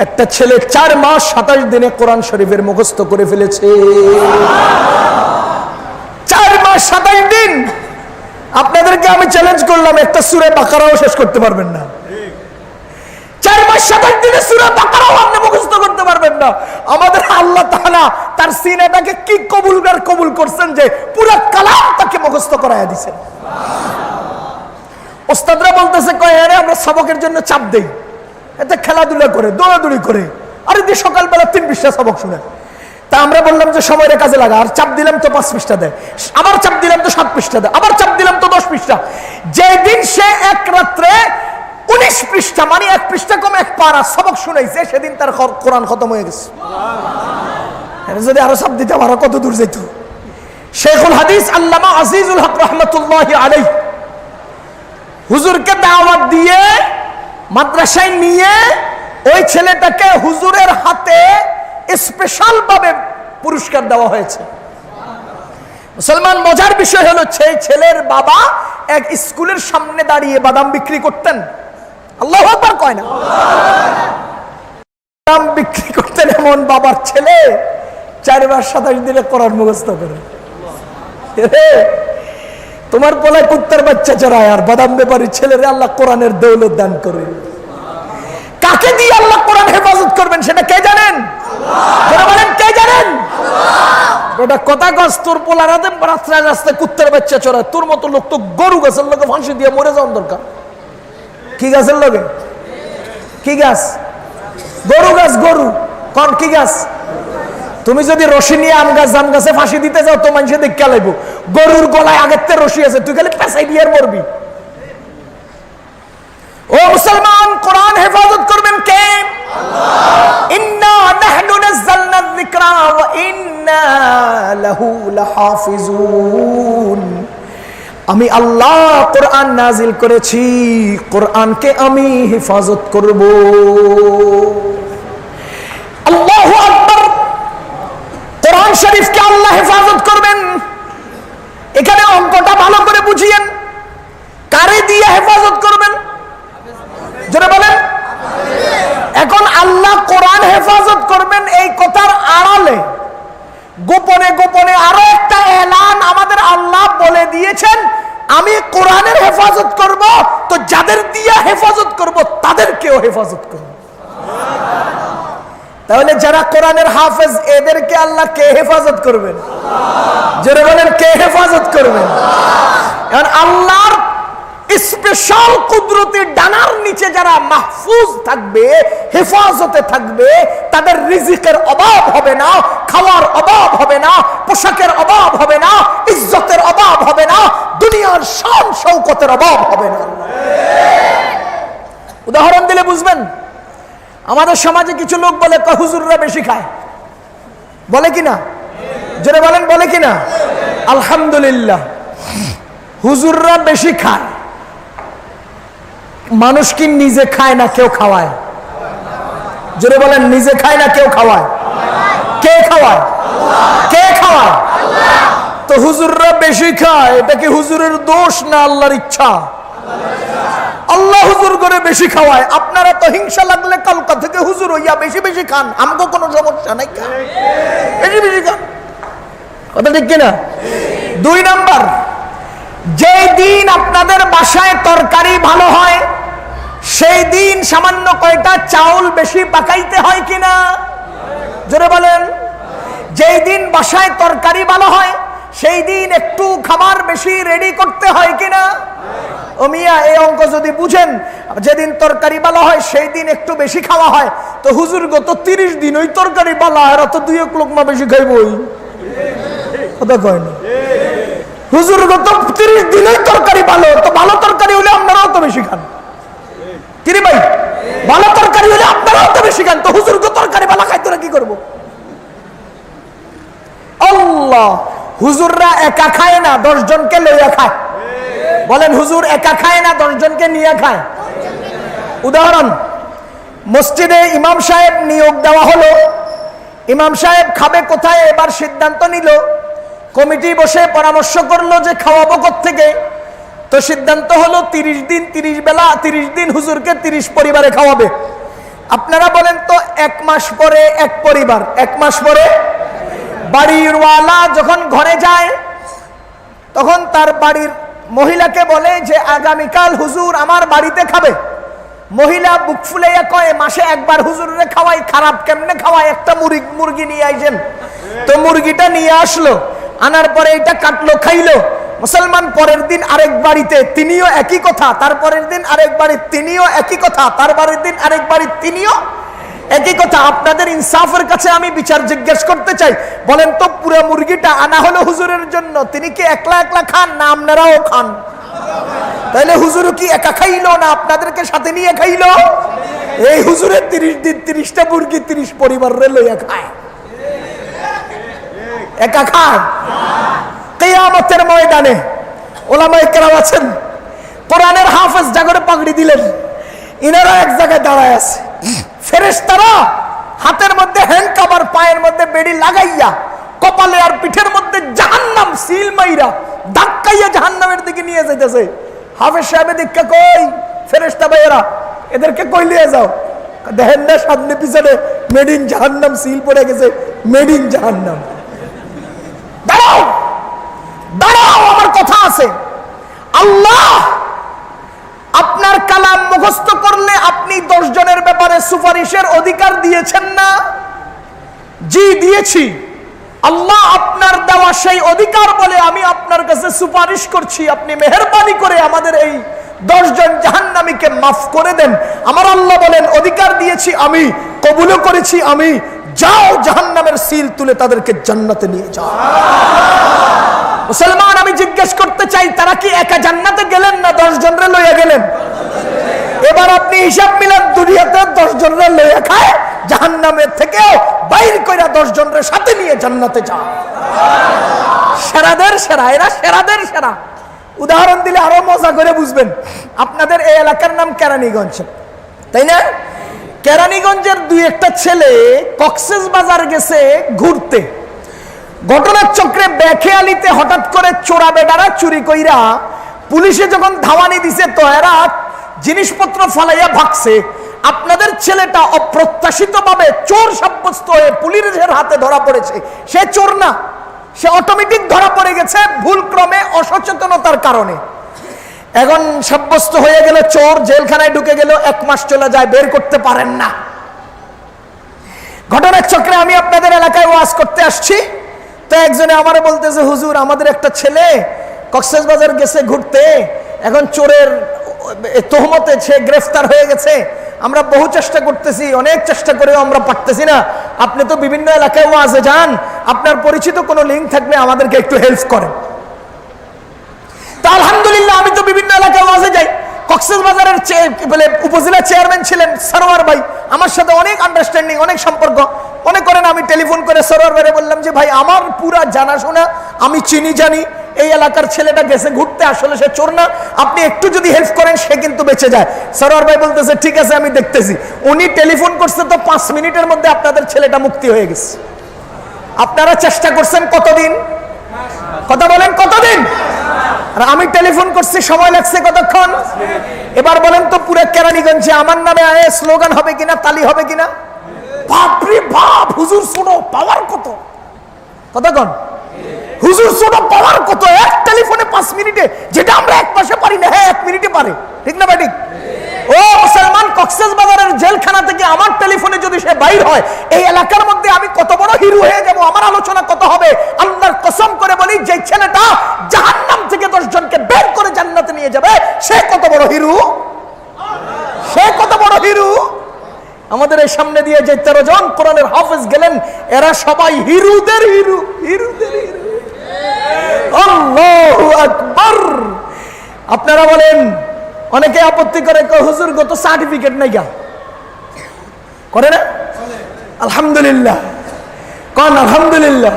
একটা ছেলে 4 মাস 27 দিনে কোরআন শরীফের মুখস্থ করে ফেলেছে। 4 মাস 27 দিন। আপনাদেরকে আমি চ্যালেঞ্জ করলাম, একটা সূরা বাকারাও শেষ করতে পারবেন না। 4 মাস 27 দিনে সূরা বাকারাও আপনি মুখস্থ করতে পারবেন না। আমাদের আল্লাহ তাআলা তার সিনাটাকে কি কবুল করছেন যে পুরো কালাম তাকে মুখস্থ করায়া দিয়েছেন। ওস্তাদরা বলতেছে, কয় আরে আমরা সবকের জন্য চাপ দেই, এতে খেলাধুলা করে, দৌড়াদৌড়ি করে, আরে দিয়ে সকালবেলা 3 পৃষ্ঠা সবক শুনে। তা আমরা বললাম যে সময়টা কাজে লাগা, আর চাপ দিলাম তো 5 পৃষ্ঠা দেয়, আবার চাপ দিলাম তো 7 পৃষ্ঠা দেয়, আবার চাপ দিলাম তো 10 পৃষ্ঠা। যেদিন সে এক রাত্রে 19 পৃষ্ঠা, মানে 1 পৃষ্ঠা কম 1 পারা সবক শুনাইছে, সেদিন তার কোরআন খতম হয়ে গেছে। যদি আরো সব দিতে পারো কত দূর যেত। শেখুল হাদিস আল্লামা আজিজুল হক রহমতুল্লাহি আলাইহি হুজুরকে দাওয়াত দিয়ে মাদ্রাসায় নিয়ে ওই ছেলেটাকে হুজুরের হাতে স্পেশাল ভাবে পুরস্কার দেওয়া হয়েছে। মুসলমান, মজার বিষয় হলো সেই ছেলের বাবা এক স্কুলের সামনে দাঁড়িয়ে বাদাম বিক্রি করতেন। আল্লাহু আকবার কয় না? বাদাম বিক্রি করতেন এমন বাবার ছেলে 4 বার 27 দিনে কোরআন মুখস্থ করে। তোমার পোলায় কুত্তার বাচ্চা চড়ায় আর বাদাম ব্যাপারী ছেলেরে আল্লাহ কোরআনের দৌলত দান করে। কাকে দিয়ে আল্লাহ কোরআন হেফাজত করবেন সেটা কে জানেন? বলেন কে জানেন? ওটা কথা গাছ তোর পোলা রাত্রে রাস্তায় কুত্তার বাচ্চা চড়ায়, তোর মতো লোক তো গরু গাছের লোকে ফাঁসি দিয়ে মরে যাওয়ার দরকার। কি গাছের লোকে? কি গাছ? গরু গাছ। গরু কোন কি গাছ? তুমি যদি রশি নিয়ে আম গাছ জাম গাছে ফাঁসি দিতে যাও তো মানুষে দেখে লাইব গরুর গলায় আগের থেকে রশি আছে, তুই খালি পেঁচাই দিয়ে মরবি। ও মুসলমান, কোরআন হেফাজত করবেন কে? ইন্না নাহনু নাযালনা যিকরা ওয়া ইন্না লাহু লাহাফিজুন। আমি আল্লাহ কোরআন নাজিল করেছি, কোরআনকে আমি হেফাজত করব। আল্লাহু আকবার। কোরআন শরীফকে আল্লাহ হেফাজত করবেন। এখানে অঙ্কটা ভালো করে বুঝিয়েন, কারে দিয়ে হেফাজত করবেন? জোরে বলেন। এখন আল্লাহ কোরআন হেফাজত করবেন এই কথার আড়ালে গোপনে গোপনে আরো একটা এলান আমাদের আল্লাহ বলে দিয়েছেন, আমি কোরআনের হেফাজত করব, তো যাদের দিয়ে হেফাজত করব তাদেরকেও হেফাজত করব। তাহলে যারা কোরআনের হাফেজ এদেরকে আল্লাহ কে হেফাজত করবেন? যারা বলেন কে হেফাজত করবেন? এখন আল্লাহর স্পেশাল কুদরতি ডানার নিচে যারা মাহফুজ থাকবে, হেফাজতে থাকবে, তাদের রিজিকের অভাব হবে না, খাওয়ার অভাব হবে না, পোশাকের অভাব হবে না, ইজ্জতের অভাব হবে না, দুনিয়ার শান শৌকতের অভাব হবে না। উদাহরণ দিলে বুঝবেন। আমাদের সমাজে কিছু লোক বলে হুজুররা বেশি খায়, বলে কিনা? যারা বলেন বলে কিনা? আলহামদুলিল্লাহ, হুজুররা বেশি খায়। মানুষ কি নিজে খায় না কেউ খাওয়ায়? যারা বলেন নিজে খায় না কেউ খাওয়ায়? কে খাওয়ায়? কে খাওয়ায়? তো হুজুররা বেশি খায়, এটা কি হুজুরের দোষ না আল্লাহর ইচ্ছা? আল্লাহ হুজুর করে বেশি খাওয়ায়। আপনারা তো হিংসা লাগলে কালকা থেকে হুজুর হইয়া বেশি বেশি খান, আমাকে কোনো সমস্যা নাই, বেশি বেশি খান। কথা ঠিক কিনা? 2 নাম্বার, যেই দিন আপনাদের বাসায় তরকারি ভালো হয় সেই দিন সামান্য কয়টা চাউল বেশি পাকাইতে হয় কিনা? জোরে বলেন। যেই দিন বাসায় তরকারি ভালো হয় সেই দিন একটু খাবার বেশি রেডি করতে হয় কিনা? ও মিয়া, এই অঙ্ক যদি বুঝেন, যেদিন তরকারি ভালো হয় সেই দিন একটু বেশি খাওয়া হয়, তো হুজুর গত 30 দিন ওই তরকারি ভালো আর তো 2-1 লোকমা বেশি খাইবই। কথা কয় না? হুজুর গত 30 দিন ওই তরকারি ভালো, তো ভালো তরকারি হলে আপনারাও তো বেশি খান। কি রে ভাই? ভালো তরকারি হলে আপনারাও তো বেশি খান, তো হুজুর গত তরকারি ভালো খাই তোরা কি করবো? আল্লাহ, হুজুররা একা খায় না, 10 জনকে লইয়া খায়। বলেন, হুজুর একা খায় না, 10 জনকে নিয়ে খায়। উদাহরণ, মসজিদে ইমাম সাহেব নিয়োগ দেওয়া হলো, ইমাম সাহেব খাবে কোথায় এবার সিদ্ধান্ত নিল। কমিটি বসে পরামর্শ করলো যে খাওয়াবো কোত্থেকে। তো সিদ্ধান্ত হলো 30 দিন 30 বেলা 30 দিন হুজুরকে 30 পরিবারে খাওয়াবে। আপনারা বলেন তো 1 মাস পরে এক পরিবার, 1 মাস পরে বাড়িওয়ালা যখন ঘরে যায় তখন তার বাড়ির মহিলাকে বলে যে আগামীকাল হুজুর আমার বাড়িতে খাবে। মহিলা বুক ফুলাইয়া কয়, মাসে একবার হুজুরে খাওয়াই, খারাপ কেমনে খাওয়াই, একটা মুরগি নিয়ে আইছেন। তো মুরগিটা নিয়ে আসলো, আনার পরে এটা কাটলো, খাইলো। মুসলমান, পরের দিন আরেক বাড়িতে তিনিও একই কথা, তারপরের দিন আরেক বাড়ি তিনিও একই কথা, তারপরের দিন আরেক বাড়ি তিনিও একই কথা। আপনাদের ইনসাফের কাছে আমি বিচার জিজ্ঞেস করতে চাই, বলেন তো পুরো মুরগিটা আনা হলো হুজুরের জন্য, তিনি কি একলা একলা খান না আপনারাও খান? তাহলে হুজুর কি একা খাইলো না আপনাদেরকে সাথে নিয়ে খাইলো? এই হুজুরের 30 দিন 30টা মুরগি 30 পরিবারের লইয়া খায়, একা খায়। কিয়ামতের ময়দানে ওলামায়ে কেরাম আছেন, কোরআনের হাফেজ জাগরে পাগড়ি দিলেন, ইনারা এক জায়গায় দাঁড়ায় আছে। ফেরেশতারা হাতের মধ্যে হ্যান্ডকাপ আর পায়ের মধ্যে বেড়ি লাগাইয়া, কপালে আর পিঠের মধ্যে জাহান্নাম সিল মাইরা ধাক্কাইয়া জাহান্নামের দিকে নিয়ে যাইতেছে। হাফেজ সাহেব দীক্ষা কই, ফেরেশতা ভাইয়েরা এদেরকে কই নিয়ে যাও? দেখেন না সামনে পিছনে মেড ইন জাহান্নাম সিল পড়ে গেছে, মেড ইন জাহান্নাম। দাঁড়াও দাঁড়াও, আমার কথা আছে। আল্লাহ আপনার কালাম মুখস্থ করলে আপনি 10 জনের ব্যাপারে সুপারিশের অধিকার দিয়েছেন না? জি দিয়েছি। আল্লাহ আপনার দেওয়া সেই অধিকার বলে আমি আপনার কাছে সুপারিশ করছি, আপনি মেহেরবানি করে আমাদের এই 10 জন জাহান্নামীকে মাফ করে দেন। আমার আল্লাহ বলেন অধিকার দিয়েছি আমি, কবুলও করেছি আমি, যাও জাহান্নামের সিল তুলে তাদেরকে জান্নাতে নিয়ে যাও। মুসলমান, আমি জিজ্ঞেস করতে চাই, তারা কি একা জান্নাতে গেলেন না 10 জনরে লইয়া গেলেন? এবার আপনি হিসাব মিলান, দুনিয়াতে 10 জনরে লইয়া খায়, জাহান্নামের থেকেও বাইর কইরা 10 জনের সাথে নিয়ে জান্নাতে যায়। সেরাদের সেরা, এরা সেরাদের সেরা। উদাহরণ দিলে আরো মজা করে বুঝবেন। আপনাদের এই এলাকার নাম কেরানীগঞ্জ, তাই না? কেরানীগঞ্জের 2-1টা ছেলে কক্সবাজার গেছে ঘুরতে। ঘটনার চক্রে বেখেয়ালিতে হঠাৎ করে চোরা বেডারা চুরি কইরা পুলিশে যখন ধাওয়ানি দিছে, তো এরা জিনিসপত্র ফালাইয়া ভাগছে। আপনাদের ছেলেটা অপ্রত্যাশিতভাবে চোর সাব্যস্ত হয়ে পুলিশের হাতে ধরা পড়েছে। সে চোর না, সে অটোমেটিক ধরা পড়ে গেছে ভুলক্রমে, অসচেতনতার কারণে। এখন সাব্যস্ত হয়ে গেল চোর, জেলখানায় ঢুকে গেল, 1 মাস চলে যায়, বের করতে পারেন না। ঘটনার চক্রে আমি আপনাদের এলাকায় ওয়াজ করতে আসছি, তো একজনে আমারে বলতেছে, হুজুর আমাদের একটা ছেলে কক্সবাজার গেছে ঘুরতে, এখন চোরের তোহমতে সে গ্রেফতার হয়ে গেছে। আমরা বহু চেষ্টা করতেছি, অনেক চেষ্টা করেও আমরা পারতেছি না। আপনি তো বিভিন্ন এলাকায় ওয়াজে যান, আপনার পরিচিত কোনো লিঙ্ক থাকলে আমাদেরকে একটু হেল্প করেন। তা আলহামদুলিল্লাহ, আমি তো বিভিন্ন এলাকায় ওয়াজে যাই। কক্সবাজারের উপজেলা চেয়ারম্যান ছিলেন সরোয়ার ভাই, আমার সাথে অনেক আন্ডারস্ট্যান্ডিং, অনেক সম্পর্ক। মনে করেন আমি টেলিফোন করে সরোয়ার ভাইরে বললাম যে ভাই, আমার পুরা জানাশোনা, আমি চিনি জানি এই এলাকার ছেলেটা গেছে ঘুরতে, আসলে সে চোর না, আপনি একটু যদি হেল্প করেন সে কিন্তু বেঁচে যায়। সরোয়ার ভাই বলতেছে ঠিক আছে আমি দেখতেছি। উনি টেলিফোন করছে তো 5 মিনিটের মধ্যে আপনাদের ছেলেটা মুক্তি হয়ে গেছে। আপনারা চেষ্টা করছেন কতদিন? কথা বলেন কতদিন? আর আমি টেলিফোন করছি, সময় লাগছে কতক্ষণ? এবার বলেন তো, পুরো কেরানীগঞ্জে আমার নামে আয়ে স্লোগান হবে কিনা, তালি হবে কিনা? বাপরে বাপ, হুজুর ছোট পাওয়ার কত! কতক্ষণ? হুজুর ছোট পাওয়ার কত! এক টেলিফোনে 5 মিনিটে, যেটা আমরা 1 মাসে পারি না, হ্যাঁ 1 মিনিটে পারে। ঠিক না ভাই? ঠিক। ও মুসলমান, কক্সবাজারের জেলখানা থেকে আমার টেলিফোনে যদি সে বাইর হয়, এই এলাকার মধ্যে আমি কত বড় হিরো হয়ে যাব, আমার আলোচনা কত হবে। আল্লাহর কসম করে বলি, যে ছেলেটা জাহান্নাম থেকে 10 জনকে বের করে জান্নাতে নিয়ে যাবে, সে কত বড় হিরো, সে কত বড় হিরো। আমাদের এই সামনে দিয়ে যে 13 জন কোরআনের হাফেজ গেলেন, এরা সবাই হিরোদের হিরো, হিরোদের হিরো। আল্লাহু আকবার। আপনারা বলেন, অনেকে আপত্তি করে, হুজুর গত সার্টিফিকেট নাই গা, করে না? আলহামদুলিল্লাহ, কোন আলহামদুলিল্লাহ।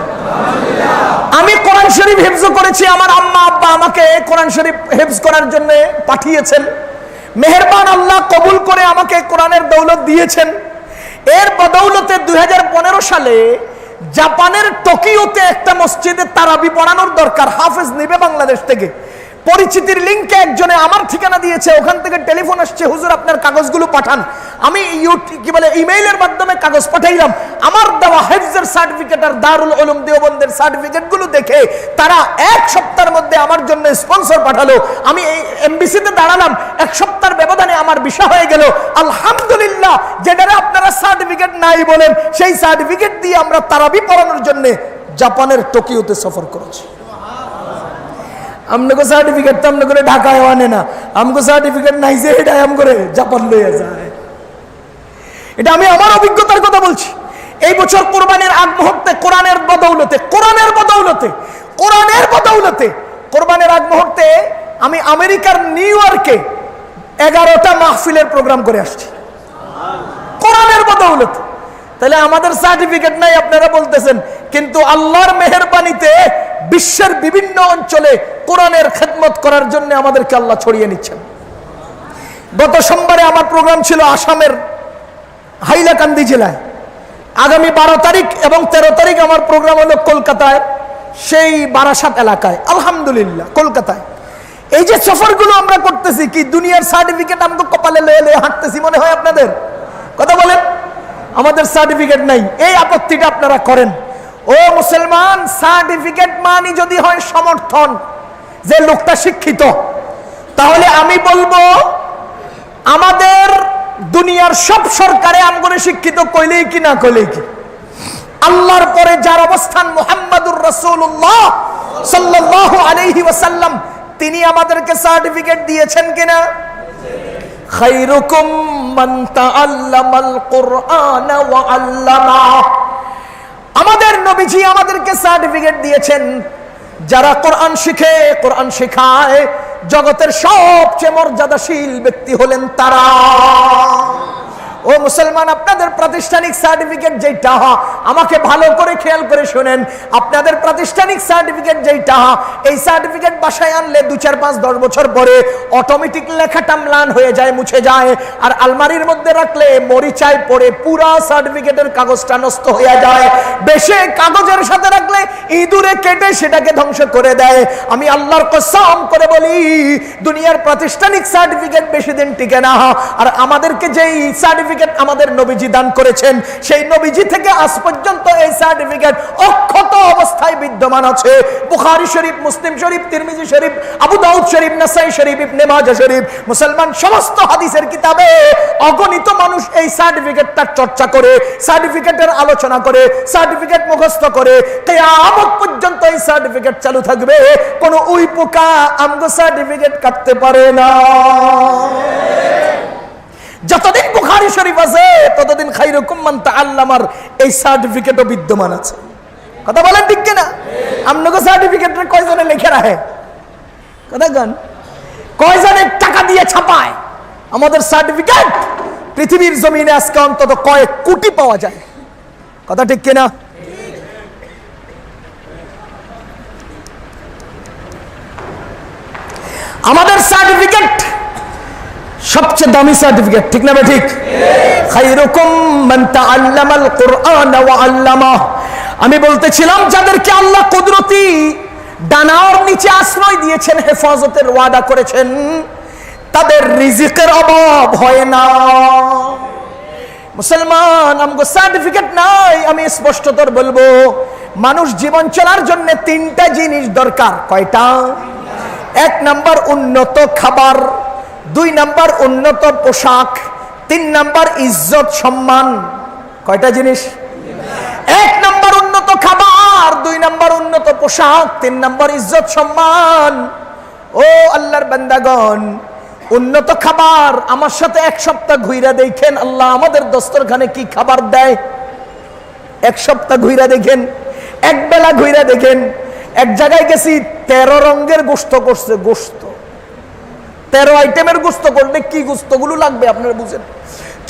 আমি কোরআন শরীফ হিফজ করেছি, আমার আম্মা আব্বা আমাকে কোরআন শরীফ হিফজ করার জন্য পাঠিয়েছেন। মেহেরবান আল্লাহ কবুল করে আমাকে কোরআনের দৌলত দিয়েছেন। এর বদৌলতে 2015 সালে জাপানের টোকিওতে একটা মসজিদে তারাবি পড়ানোর দরকার, হাফেজ নেবে বাংলাদেশ থেকে। পরিচিতির লিঙ্কে একজনে আমার ঠিকানা দিয়েছে, ওখান থেকে টেলিফোন আসছে, হুজুর আপনার কাগজগুলো পাঠান। আমি ইমেইলের মাধ্যমে কাগজ পাঠাইলাম। আমার দেওয়া হিফজের সার্টিফিকেট আর দারুল উলুম দেওবন্দের সার্টিফিকেটগুলো দেখে তারা 1 সপ্তাহের মধ্যে আমার জন্য স্পন্সর পাঠালো। আমি এই এমবিসিতে দাঁড়ালাম, 1 সপ্তাহের ব্যবধানে আমার ভিসা হয়ে গেল। আলহামদুলিল্লাহ, যেটারে আপনারা সার্টিফিকেট নাই বলেন, সেই সার্টিফিকেট দিয়ে আমরা তারাবি পড়ানোর জন্য জাপানের টোকিওতে সফর করেছি। আমনে সার্টিফিকেট তো আমনে করে ঢাকায় আনে না, আমগো সার্টিফিকেট নাই যে এটা আম করে জাপান লইয়া যায়। এটা আমি আমার অভিজ্ঞতার কথা বলছি। এই বছর কোরবানির আগ মুহূর্তে কোরআনের বদৌলতে, কোরআনের বদৌলতে, কোরআনের বদৌলতে কোরবানির আগ মুহূর্তে আমি আমেরিকার নিউ ইয়র্কে 11টা মাহফিলের প্রোগ্রাম করে আসছি কোরআনের বদৌলত। তাহলে আমাদের সার্টিফিকেট নাই আপনারা বলতেছেন, কিন্তু আল্লাহর মেহেরবানিতে বিশ্বের বিভিন্ন অঞ্চলে কোরআনের খেদমত করার জন্য আমাদেরকে আল্লাহ ছড়িয়ে নিচ্ছেন। গত সোমবারে আমার প্রোগ্রাম ছিল আসামের হাইলাকান্দি জেলায়। আগামী 12 তারিখ এবং 13 তারিখ আমার প্রোগ্রাম হলো কলকাতায়, সেই বারাসাত এলাকায়। আলহামদুলিল্লাহ, কলকাতায় এই যে সফরগুলো আমরা করতেছি, কি দুনিয়ার সার্টিফিকেট আমরা কপালে লয়ে লয়ে হাঁটতেছি মনে হয় আপনাদের? কথা বলেন, আমাদের সার্টিফিকেট নাই। এই আপত্তিটা আপনারা করেন। ও মুসলমান, সার্টিফিকেট মানে যদি হয় সমর্থন যে লোকটা শিক্ষিত, তাহলে আমি বলবো আমাদের দুনিয়ার সব সরকারে আমগরে শিক্ষিত কইলেই কি না কইলেই কি? আল্লাহর পরে যার অবস্থান মুহাম্মাদুর রাসূলুল্লাহ সাল্লাল্লাহু আলাইহি ওয়াসাল্লাম, তিনি আমাদেরকে সার্টিফিকেট দিয়েছেন কিনা? খায়রুকুম মান তাআল্লামাল কুরআন ওয়া আল্লামা। আমাদের নবীজি আমাদেরকে সার্টিফিকেট দিয়েছেন, যারা কোরআন শিখে, কোরআন শেখায়, জগতের সবচেয়ে মর্যাদাশীল ব্যক্তি হলেন তারা। ও মুসলমান, আপনাদের প্রাতিষ্ঠানিক সার্টিফিকেট যেটা, আমাকে ভালো করে খেয়াল করে শুনেন, আপনাদের প্রাতিষ্ঠানিক সার্টিফিকেট যেটা, এই সার্টিফিকেট বাসায় আনলে 2, 4, 5, 10 বছর পরে অটোমেটিক লেখাটা ম্লান হয়ে যায়, মুছে যায়। আর আলমারির মধ্যে রাখলে মরিচায় পড়ে পুরা সার্টিফিকেটের কাগজটা নষ্ট হয়ে যায়। বেশি কাগজের সাথে রাখলে ইঁদুরে কেটে সেটাকে ধ্বংস করে দেয়। আমি আল্লাহর কসম করে বলি, দুনিয়ার প্রাতিষ্ঠানিক সার্টিফিকেট বেশি দিন টিকে না। আর আমাদেরকে যেই সার্টিফিকেট আমাদের নবীজি দান করেছেন, সেই নবীজি থেকে আজ পর্যন্ত এই সার্টিফিকেট অক্ষত অবস্থায় বিদ্যমান আছে। বুখারী শরীফ, মুসলিম শরীফ, তিরমিজি শরীফ, আবু দাউদ শরীফ, নাসাই শরীফ, ইবনে মাজাহ শরীফ, মুসলমান সমস্ত হাদিসের কিতাবে অগণিত মানুষ এই সার্টিফিকেটটার চর্চা করে, সার্টিফিকেটের আলোচনা করে, সার্টিফিকেট মুখস্থ করে। কিয়ামত পর্যন্ত এই সার্টিফিকেট চালু থাকবে। কোন উই পোকা আমগো সার্টিফিকেট কাটতে পারে না। যতদিন বুখারী শরীফ আছে ততদিন খায়রুকুম মান তাআল্লামার এই সার্টিফিকেটও বিদ্যমান আছে। কথা বলেন ঠিক কিনা? আপনাকে সার্টিফিকেটে কয়জনে লিখে রাখে? কথা গান কয়জনে টাকা দিয়ে ছাপায়? আমাদের সার্টিফিকেট পৃথিবীর জমিনে আজকে অন্তত কয়েক কোটি পাওয়া যায়। কথা ঠিক কিনা? আমাদের সার্টিফিকেট সবচেয়ে দামি সার্টিফিকেট, ঠিক না ঠিক? খায়রুকুম মান তাআল্লামাল কুরআন ওয়া আল্লামা। আমি বলতেছিলাম, যাদেরকে আল্লাহ কুদরতি ডানার নিচে আশ্রয় দিয়েছেন, হেফাজতের ওয়াদা করেছেন, তাদের রিজিকের অভাব হয় না। মুসলমান, আমগো সার্টিফিকেট নাই। আমি স্পষ্টতর বলবো, মানুষ জীবন চলার জন্য 3টা জিনিস দরকার। কয়টা? 1 নাম্বার উন্নত খাবার, 2 নাম্বার উন্নত পোশাক, 3 নাম্বার ইজ্জত সম্মান। কয়টা জিনিস? 1 নাম্বার উন্নত খাবার, 2 নাম্বার উন্নত পোশাক, 3 নাম্বার ইজ্জত সম্মান। ও আল্লাহর বান্দাগণ, উন্নত খাবার, আমার সাথে 1 সপ্তাহ ঘুইরা দেখেন আল্লাহ আমাদের দস্তরখানে কি খাবার দেয়। 1 সপ্তাহ ঘুইরা দেখেন, এক বেলা ঘুইরা দেখেন। এক জায়গায় গেছি, 13 রঙের গোশত করছে। গোশত 13 আইটেমের গোশত করলে কি গোশতগুলো লাগবে আপনারা বুঝেন।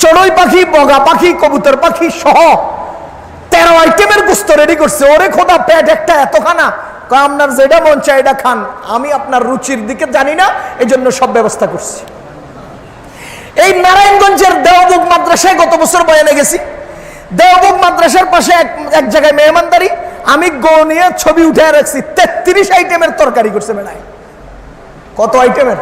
চড়ুই পাখি, বগা পাখি, কবুতর পাখি সহ 13 আইটেমের গোশত রেডি করছে। ওরে খোদা, পেট একটা এতখানা। আপনার যেটা মন চায় এটা খান, আমি আপনার রুচির দিকে জানি না, এই জন্য সব ব্যবস্থা করছি। এই নারায়ণগঞ্জের দেওবুগ মাদ্রাসায় গত বছর বয়ানে গেছি। দেওবুগ মাদ্রাসার পাশে এক জায়গায় মেহমানদারি, আমি গনিয়ে ছবি উঠে রাখছি। 33 আইটেমের তরকারি করছে মেলায়। কত আইটেমের?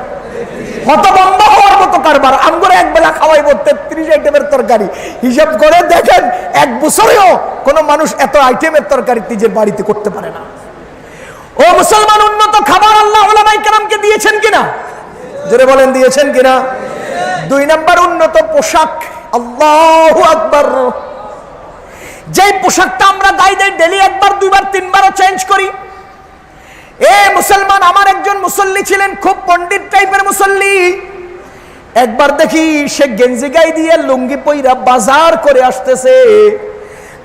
হতভম্ব হওয়ার মতো কারবার। আমগরে এক বেলা খাওয়াইবো 33 আইটেমের তরকারি। হিসাব করে দেখেন, 1 বছরেও কোনো মানুষ এত আইটেমের তরকারি নিজের বাড়িতে করতে পারে না। ও মুসলমান, উন্নত খাবার আল্লাহ উলামায়ে কেরামকে দিয়েছেন কিনা? জোরে বলেন, দিয়েছেন কিনা? 2 নাম্বার উন্নত পোশাক। আল্লাহু আকবার। যে পোশাকটা আমরা গায়ে দেই, ডেলি 1 বার 2 বার 3 বারও চেঞ্জ করি। এ মুসলমান, আমার একজন মুসল্লি ছিলেন, খুব পণ্ডিত টাইপের মুসল্লি। একবার দেখি সে গেঞ্জি গায়ে দিয়ে লুঙ্গি পইরা বাজার করে আসতেছে।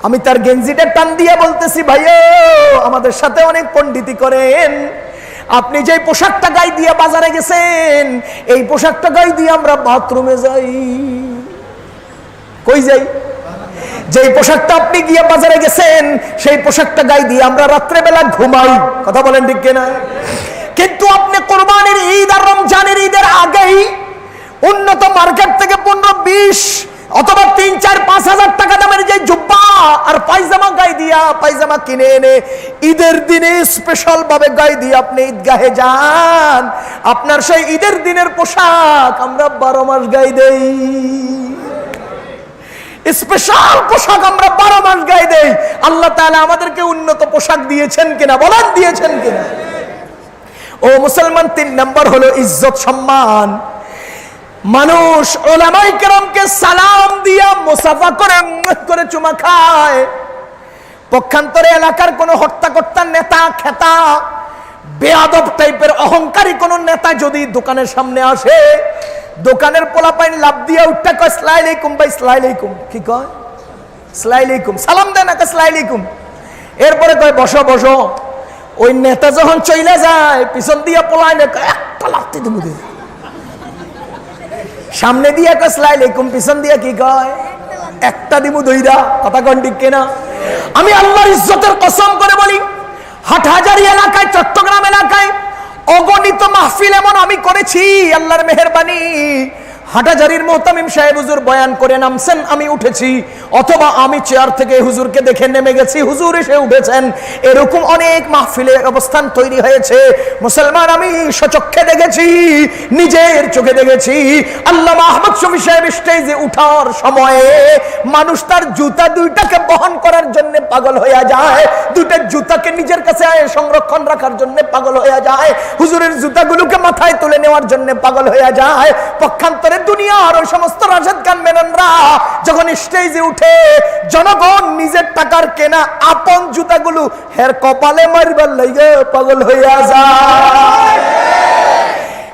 আমি তার গেঞ্জিটা টান দিয়ে বলতেছি, ভাইও আমাদের সাথে অনেক পণ্ডিতি করেন, আপনি যে পোশাকটা গায়ে দিয়ে বাজারে গেছেন, এই পোশাকটা গায়ে দিয়ে আমরা বাথরুমে যাই। কই যাই? যেই পোশাকটা আপনি গিয়ে বাজারে গেছেন, সেই পোশাকটা গায়ে দিয়ে আমরা রাত্রেবেলা ঘুমাই। কথা বলেন ঠিক কিনা? কিন্তু আপনি কোরবানির ঈদ আর রমজানের ঈদের আগেই উন্নত মার্কেট থেকে 15-20 অথবা 3-4-5 হাজার টাকা দামের যে জুব্বা আর পায়জামা গায়ে দিয়া, পায়জামা কিনে এনে ঈদের দিনে স্পেশাল ভাবে গায়ে দিয়ে আপনি ঈদগাহে যান। আপনার সেই ঈদের দিনের পোশাক আমরা 12 মাস গায়ে দেই। স্পেশাল পোশাক আমরা 12 মাস গায়ে দেই। আল্লাহ তাআলা আমাদেরকে উন্নত পোশাক দিয়েছেন কিনা বলেন? দিয়েছেন কিনা? ও মুসলমান, 3 নাম্বার হলো ইজ্জত, সম্মান। মানুষ উলামায়ে কেরামকে সালাম দিয়া মুসাফা করে চুমা খায়। পক্ষান্তরে এলাকার কোন হট্টাকট্টা নেতা, খেতা, বেয়াদব টাইপের অহংকারী কোন নেতা যদি দোকানের সামনে আসে, দোকানের পোলাপাইন লাভ দিয়া উঠটা কয় আসসালামু আলাইকুম ভাই, আসসালামু আলাইকুম। কি কয়? আসসালামু আলাইকুম। সালাম দেন না, আসসালামু আলাইকুম। এরপরে কয় বসো বসো। ওই নেতা যখন চলে যায়, পিছন দিয়া পোলাইনে একটা লাথি দেবো। সামনে দিয়ে কয় আসসালামু আলাইকুম, পিছন দিয়ে কি কয়? একটা দিমু দইরা। কথা কোন ঠিক কিনা? আমি আল্লাহর ইজ্জতের কসম করে বলি, হাটহাজারী এলাকায়, চট্টগ্রাম এলাকায় অগণিত মাহফিল এমন আমি করেছি, আল্লাহর মেহেরবানি। হাটহাজারীর মুহতামিম সাহেব হুজুর বয়ান করে নামছেন, আমি উঠেছি, অথবা আমি চেয়ার থেকে হুজুরকে দেখে নেমে গেছি, হুজুর এসে উঠেছেন। এরকম অনেক মাহফিলের অবস্থান তৈরি হয়েছে মুসলমান, আমি স্বচক্ষে দেখেছি, নিজের চোখে দেখেছি। আল্লামা আহমদ শফী সাহেব স্টেজে উঠার সময়ে মানুষ তার জুতা দুইটাকে বহন করার জন্য পাগল হয়ে যায়, দুইটা জুতাকে নিজের কাছে সংরক্ষণ রাখার জন্য পাগল হয়ে যায়, হুজুরের জুতাগুলোকে মাথায় তুলে নেওয়ার জন্য পাগল হয়ে যায়। পক্ষান্তরে দুনিয়ার ওই সমস্ত রাশেদ খান মেননরা যখন স্টেজে উঠে, জনগণ নিজের টাকার কেনা আপন জুতাগুলো হের কপালে মারবার লাগে পাগল হইয়া যায়।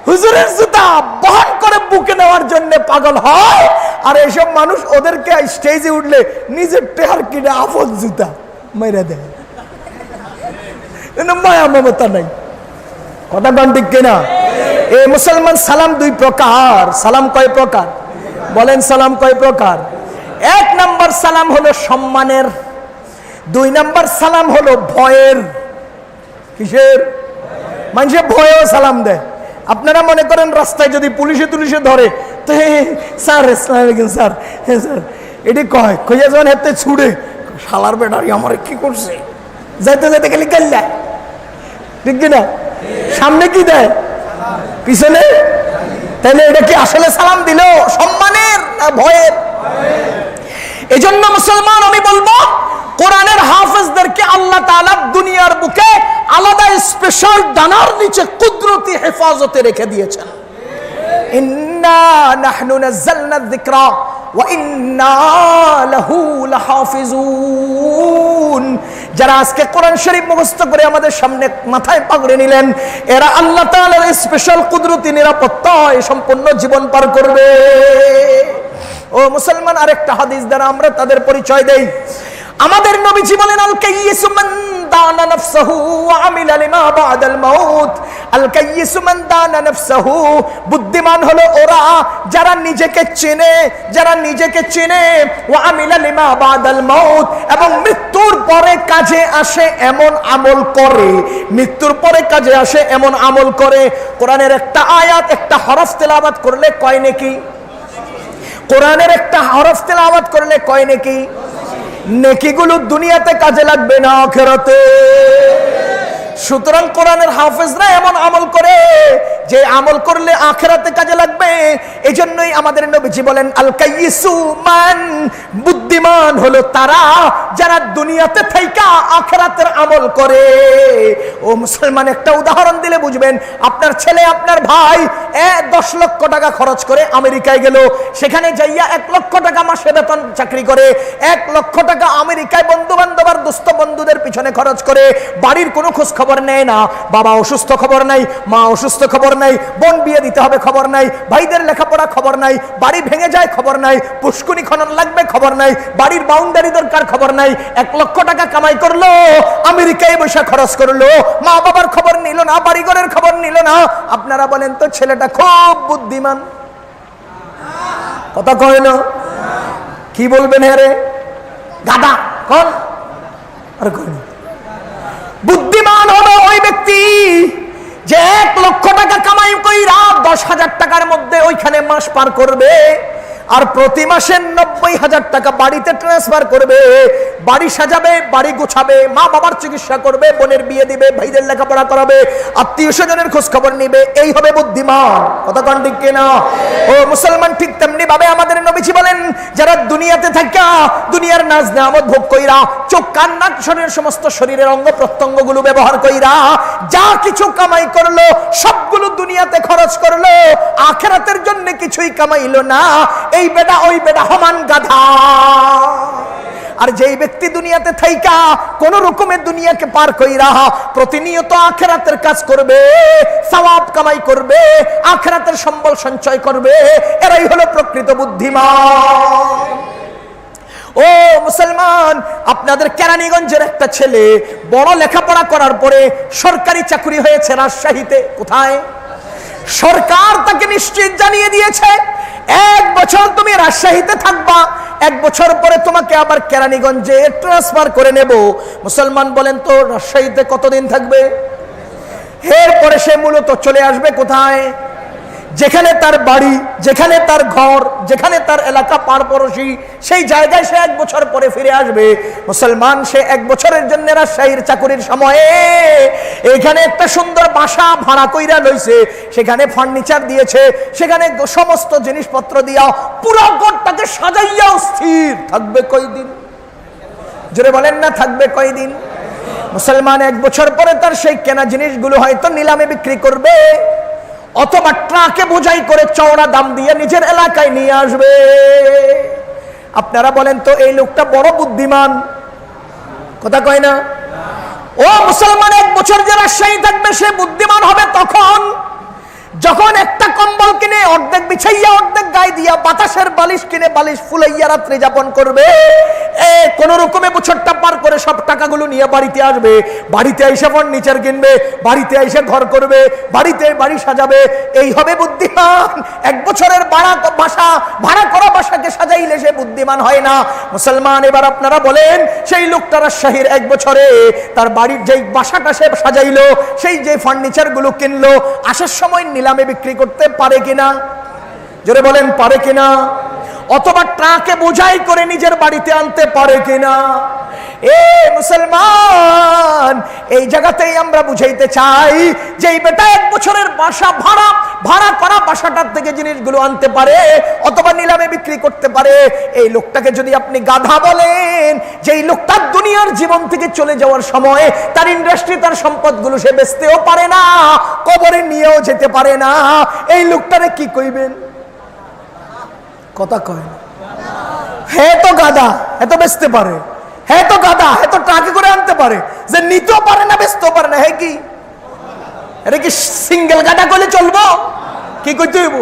হুজুরের জুতা বহন করে বুকে নেওয়ার জন্য পাগল হয়, আর এইসব মানুষ ওদেরকে স্টেজে উঠলে নিজের টেহার কিনে আপন জুতা মাইরা দেয়। মায়া মমতা নাই। কথা কোন ঠিক কিনা? এই মুসলমান, সালাম 2 প্রকার। সালাম কয় প্রকার বলেন? সালাম কয় প্রকার? 1 নাম্বার সালাম হলো সম্মানের, 2 নাম্বার সালাম হলো ভয়ের। কিসের? মানুষে ভয়েও সালাম দেয়। আপনারা মনে করেন রাস্তায় যদি পুলিশে ধরে, তো স্যার আসসালামু আলাইকুম স্যার, হ্যাঁ স্যার, এটি কয় কইয়া যখন হাতে ছুড়ে, শালার বেটারি আমার কি করছে, যাইতে যাইতে খালি গাল্লা। ঠিক কিনা? সামনে কি দেয়, পিছনে। তাহলে এটা কি আসলে সালাম দিল সম্মানের না ভয়ের? এজন্য মুসলমান, আমি বলবো কোরআনের হাফেজদেরকে আল্লাহ তাআলা দুনিয়ার বুকে আলাদা স্পেশাল ডানার নিচে কুদরতি হেফাজতে রেখে দিয়েছেন। ইন্না নাহনু নাযালনা যিকরা ওয়া ইন্না লাহু লাহাফিজুন। যারা আজকে কোরআন শরীফ মুখস্থ করে আমাদের সামনে মাথায় পাগড়ি নিলেন, এরা আল্লাহ তাআলার স্পেশাল কুদরতি নিরাপত্তায় সম্পূর্ণ জীবন পার করবে। ও মুসলমান, আরেকটা হাদিস দ্বারা আমরা তাদের পরিচয় দেই। আমাদের নবীজি বলেন, আল কাইয়িসু মান দানা নাফসাহু ওয়া আমিলা লিমা বাদাল মাউত। আল কাইয়িসু মান দানা নাফসাহু, বুদ্ধিমান হলো ওরা যারা নিজেকে চেনে, ওয়া আমিলা লিমা বাদাল মাউত, এবং মৃত্যুর পরে কাজে আসে এমন আমল করে। মৃত্যুর পরে কাজে আসে এমন আমল করে। কোরআনের একটা আয়াত, একটা হরফ তেলাওয়াত করলে কয় নেকি? কোরআনের একটা হরফ তেলাওয়াত করলে কয় নেকি? নেকিগুলো দুনিয়াতে কাজে লাগবে না আখিরাতে। সুতরাং কোরআনের হাফেজরা এমন আমল করে যে আমল করলে আখিরাতে কাজে লাগবে। এজন্যই আমাদের নবীজি বলেন, আল কাইয়িসু মান, বুদ্ধিমান হলো তারা যারা দুনিয়াতে থাইকা আখিরাতের আমল করে। ও মুসলমান, একটা উদাহরণ দিলে বুঝবেন। আপনার ছেলে, আপনার ভাই 10 লক্ষ টাকা খরচ করে আমেরিকায় গেল, সেখানে যাইয়া 1 লক্ষ টাকা মাসে বেতন চাকরি করে, 1 লক্ষ টাকা আমেরিকায় বন্ধু বান্ধব আর দোস্ত বন্ধুদের পিছনে খরচ করে, বাড়ির কোনো খোঁজ খবর নেয় না। বাবা অসুস্থ খবর নাই, মা অসুস্থ খবর নাই, বোন বিয়ে দিতে হবে খবর নাই, ভাইদের লেখাপড়া খবর নাই, বাড়ি ভেঙে যায় খবর নাই, পুষ্কুনি খনন লাগবে খবর নাই, বাড়ির বাউন্ডারি দরকার খবর নাই। 1 লক্ষ টাকা কামাই করলো, আমেরিকায় বসে খরচ করলো। করলো, মা বাবার খবর নিল না, বাড়িঘরের খবর নিল না। আপনারা বলেন তো ছেলেটা খুব বুদ্ধিমান? কথা কয় না? কি বলবেন? হ্যাঁ রে গাধা কোন? আর কয় না। বুদ্ধিমান হলো ওই ব্যক্তি যে 1 লক্ষ টাকা কামাই কইরা 10,000 টাকার মধ্যে ওইখানে মাস পার করবে, আর প্রতি মাসে 90,000 টাকা বাড়িতে ট্রান্সফার করবে, বাড়ি সাজাবে, বাড়ি গোছাবে, মা বাবার চিকিৎসা করবে, বোনের বিয়ে দিবে, ভাইদের লেখাপড়া করাবে, আত্মীয় স্বজনের খোঁজ খবর নিবে। এই হবে বুদ্ধিমান। কথা কোন ঠিক কিনা? ও মুসলমান, ঠিক তেমনি ভাবে আমাদের নবীজি বলেন, যারা দুনিয়াতে থাকা দুনিয়ার নাজ নেয়ামত ভোগ কইরা, চোখ কান নাক শরীরের সমস্ত শরীরের অঙ্গ প্রত্যঙ্গ গুলো ব্যবহার কইরা যা কিছু কামাই করলো সবগুলো দুনিয়াতে খরচ করলো, আখিরাতের জন্য কিছুই কামাইলো না, এই বেটা ওই বেটা সমান গাধা। আর যেই ব্যক্তি দুনিয়াতে থাইকা কোন রকমে দুনিয়াকে পার কইরা প্রতিনিয়ত আখিরাতের কাজ করবে, সওয়াব কামাই করবে, আখিরাতের সম্বল সঞ্চয় করবে, এরাই হলো প্রকৃত বুদ্ধিমান। ও মুসলমান, আপনাদের কেরানীগঞ্জের একটা ছেলে বড় লেখাপড়া করার পরে সরকারি চাকরি হয়েছে রাজশাহীতে। কোথায়? সরকার তাকে নিশ্চিত জানিয়ে দিয়েছে 1 বছর তুমি রাজশাহীতে থাকবা, 1 বছর পরে তোমাকে আবার কেরানীগঞ্জে ট্রান্সফার করে নেব। মুসলমান বলেন তো রাজশাহীতে কতদিন থাকবে? এরপরে সে মূলত চলে আসবে কোথায়? যেখানে তার বাড়ি, যেখানে তার ঘর, যেখানে তার এলাকা পাড়াপড়শি, সেই জায়গায় সে 1 বছর পরে ফিরে আসবে। মুসলমান, সে 1 বছরের জন্য রাজশাহীর চাকরির সময়ে এখানে একটা সুন্দর বাসা ভাড়া কইরা লইছে, সেখানে ফার্নিচার দিয়েছে, সেখানে সমস্ত জিনিসপত্র দিয়া পুরো ঘরটাকে সাজাইয়া স্থির থাকবে কয়দিন? জোরে বলেন না, থাকবে কয়দিন? মুসলমান, 1 বছর পরে তার সেই কেনা জিনিসগুলো হয়তো নিলামে বিক্রি করবে, অথবা ট্রাকে বোঝাই করে চওড়া দাম দিয়ে নিজের এলাকায় নিয়ে আসবে। আপনারা বলেন তো এই লোকটা বড় বুদ্ধিমান? কথা কয় না? ও মুসলমান, 1 বছর যে রাজশাহী থাকবে সে বুদ্ধিমান হবে তখন যখন একটা কম্বল কিনে অর্ধেক বিছাইয়া অর্ধেক গায়ে দিয়া বাতাসের বালিশ কিনে বালিশ ফুলাইয়া রাত্রি যাপন করবে। কোন রকমে বছরটা পার করে সব টাকাগুলো নিয়ে বাড়িতে আসবে, বাড়িতে এসে ফার্নিচার কিনবে, বাড়িতে এসে ঘর করবে, বাড়িতে বাড়ি সাজাবে। এই হবে বুদ্ধিমান। 1 বছরের ভাড়া করা বাসাকে সাজাইলে সে বুদ্ধিমান হয় না। মুসলমান, এবার আপনারা বলেন সেই লোকটা রাজশাহীর 1 বছরে তার বাড়ির যেই বাসাটা সে সাজাইলো, সেই যে ফার্নিচার গুলো কিনলো, আসার সময় নিলামে বিক্রি করতে পারে কিনা? জোরে বলেন, পারে কিনা? অথবা ট্রাকে বোঝাই করে নিজের বাড়িতে আনতে পারে কিনা? এ মুসলমান, এই জায়গাতেই আমরা বুঝাইতে চাই যে এই বেটা 1 বছরের বাসা ভাড়া করা বাসাটার থেকে জিনিসগুলো আনতে পারে অথবা নিলামে বিক্রি করতে পারে। এই লোকটাকে যদি আপনি গাধা বলেন, যে এই লোকটা দুনিয়ার জীবন থেকে চলে যাওয়ার সময় তার ইন্ডাস্ট্রি, তার সম্পদগুলো সে বেচতেও পারে না, কবরে নিয়েও যেতে পারে না, এই লোকটারে কি কইবেন? কথা কয় না? হ্যাঁ তো গাধা, এত বেচতে পারে, হ্যাঁ তো গাধা, এত ট্রাকে করে আনতে পারে, যে নিতেও পারে না বেচতেও পারে না, হ্যাঁ কি? এটা কি সিঙ্গেল গাধা করলে চলবো? কি কইতে হইব?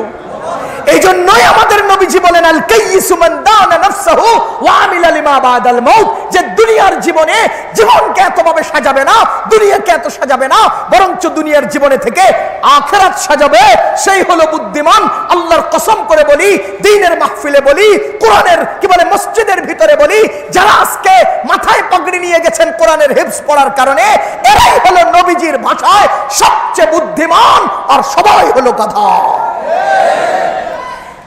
এই জন্যই আমাদের নবীজি বলেন, আল কাইয়িসু মান দানা নাফসাহু ওয়া আমিলা লিমা বাদাল মাউত, যে দুনিয়ার জীবনে জীবনকে এতভাবে সাজাবে না, দুনিয়াকে এত সাজাবে না, বরঞ্চ দুনিয়ার জীবনে থেকে আখিরাত সাজাবে, সেই হলো বুদ্ধিমান। আল্লাহর কসম করে বলি, দ্বীনের মাহফিলে বলি, কোরআনের কি বলে মসজিদের ভিতরে বলি, যারা আজকে মাথায় পাগড়ি নিয়ে গেছেন কোরআনের হিফজ পড়ার কারণে, এরাই হলো নবীজির ভাষায় সবচেয়ে বুদ্ধিমান, আর সবাই হলো গাধা।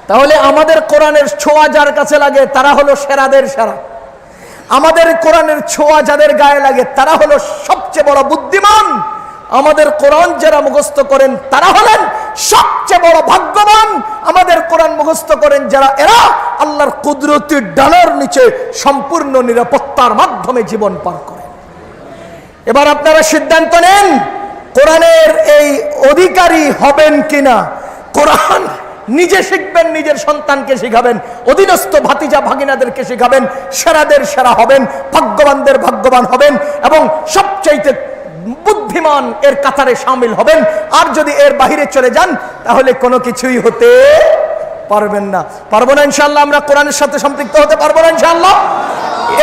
তাহলে আমাদের কোরআনের ছোঁয়া যার কাছে লাগে তারা হলো সেরাদের সেরা, আমাদের কোরআনের ছোঁয়া যাদের গায়ে লাগে তারা হলো সবচেয়ে বড় বুদ্ধিমান। আমাদের কোরআন যারা মুখস্থ করেন তারা হলেন সবচেয়ে বড় ভাগ্যবান। আমাদের কোরআন মুখস্থ করেন যারা, এরা আল্লাহর কুদরতির ডানার নিচে সম্পূর্ণ নিরাপত্তার মাধ্যমে জীবন পার করেন। এবার আপনারা সিদ্ধান্ত নেন কোরআনের এই অধিকারী হবেন কিনা। কোরআন নিজে শিখবেন, নিজের সন্তানকে শিখাবেন, অধীনস্থ ভাতিজা ভাগিনাদেরকে শিখাবেন, সেরাদের সেরা হবেন, ভাগ্যবানদের ভাগ্যবান হবেন এবং সবচাইতে বুদ্ধিমান এর কাতারে শামিল হবেন। আর যদি এর বাহিরে চলে যান তাহলে কোনো কিছুই হতে পারবেন না। পারবো না ইনশাআল্লাহ? আমরা কোরআনের সাথে সম্পৃক্ত হতে পারবো না ইনশাআল্লাহ?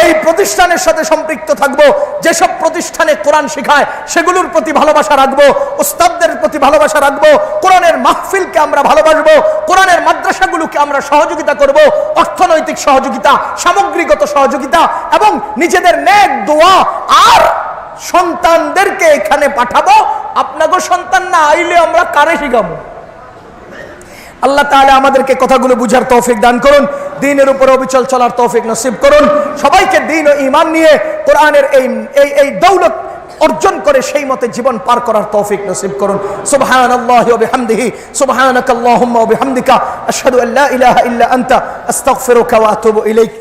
এই প্রতিষ্ঠানের সাথে সম্পৃক্ত থাকব, যেসব প্রতিষ্ঠানে কোরআন শেখায় সেগুলোর প্রতি ভালোবাসা রাখবো, উস্তাদদের প্রতি ভালোবাসা রাখবো, কোরআনের মাহফিলকে আমরা ভালোবাসবো, কোরআনের মাদ্রাসাগুলোকে আমরা সহযোগিতা করব, অর্থনৈতিক সহযোগিতা, সামগ্রিকগত সহযোগিতা এবং নিজেদের নেক দোয়া। আর সন্তানদেরকে এখানে পাঠাবো, আপনাকে সন্তান না আইলে আমরা কারে শিখাবো? আল্লাহ তাআলা আমাদেরকে কথাগুলো বুঝার তৌফিক দান করুন, দ্বীনের উপর অবিচল চলার তৌফিক নসিব করুন। সবাইকে দ্বীন ও ঈমান নিয়ে কোরআনের এই দৌলত অর্জন করে সেই মতে জীবন পার করার তৌফিক নসিব করুন। সুবহানাল্লাহি ওয়া বিহামদিহি, সুবহানাকাল্লাহুম্মা ওয়া বিহামদিকা, আশহাদু আল্লা ইলাহা ইল্লা আনতা, আস্তাগফিরুকা ওয়া আতুবু ইলাইক।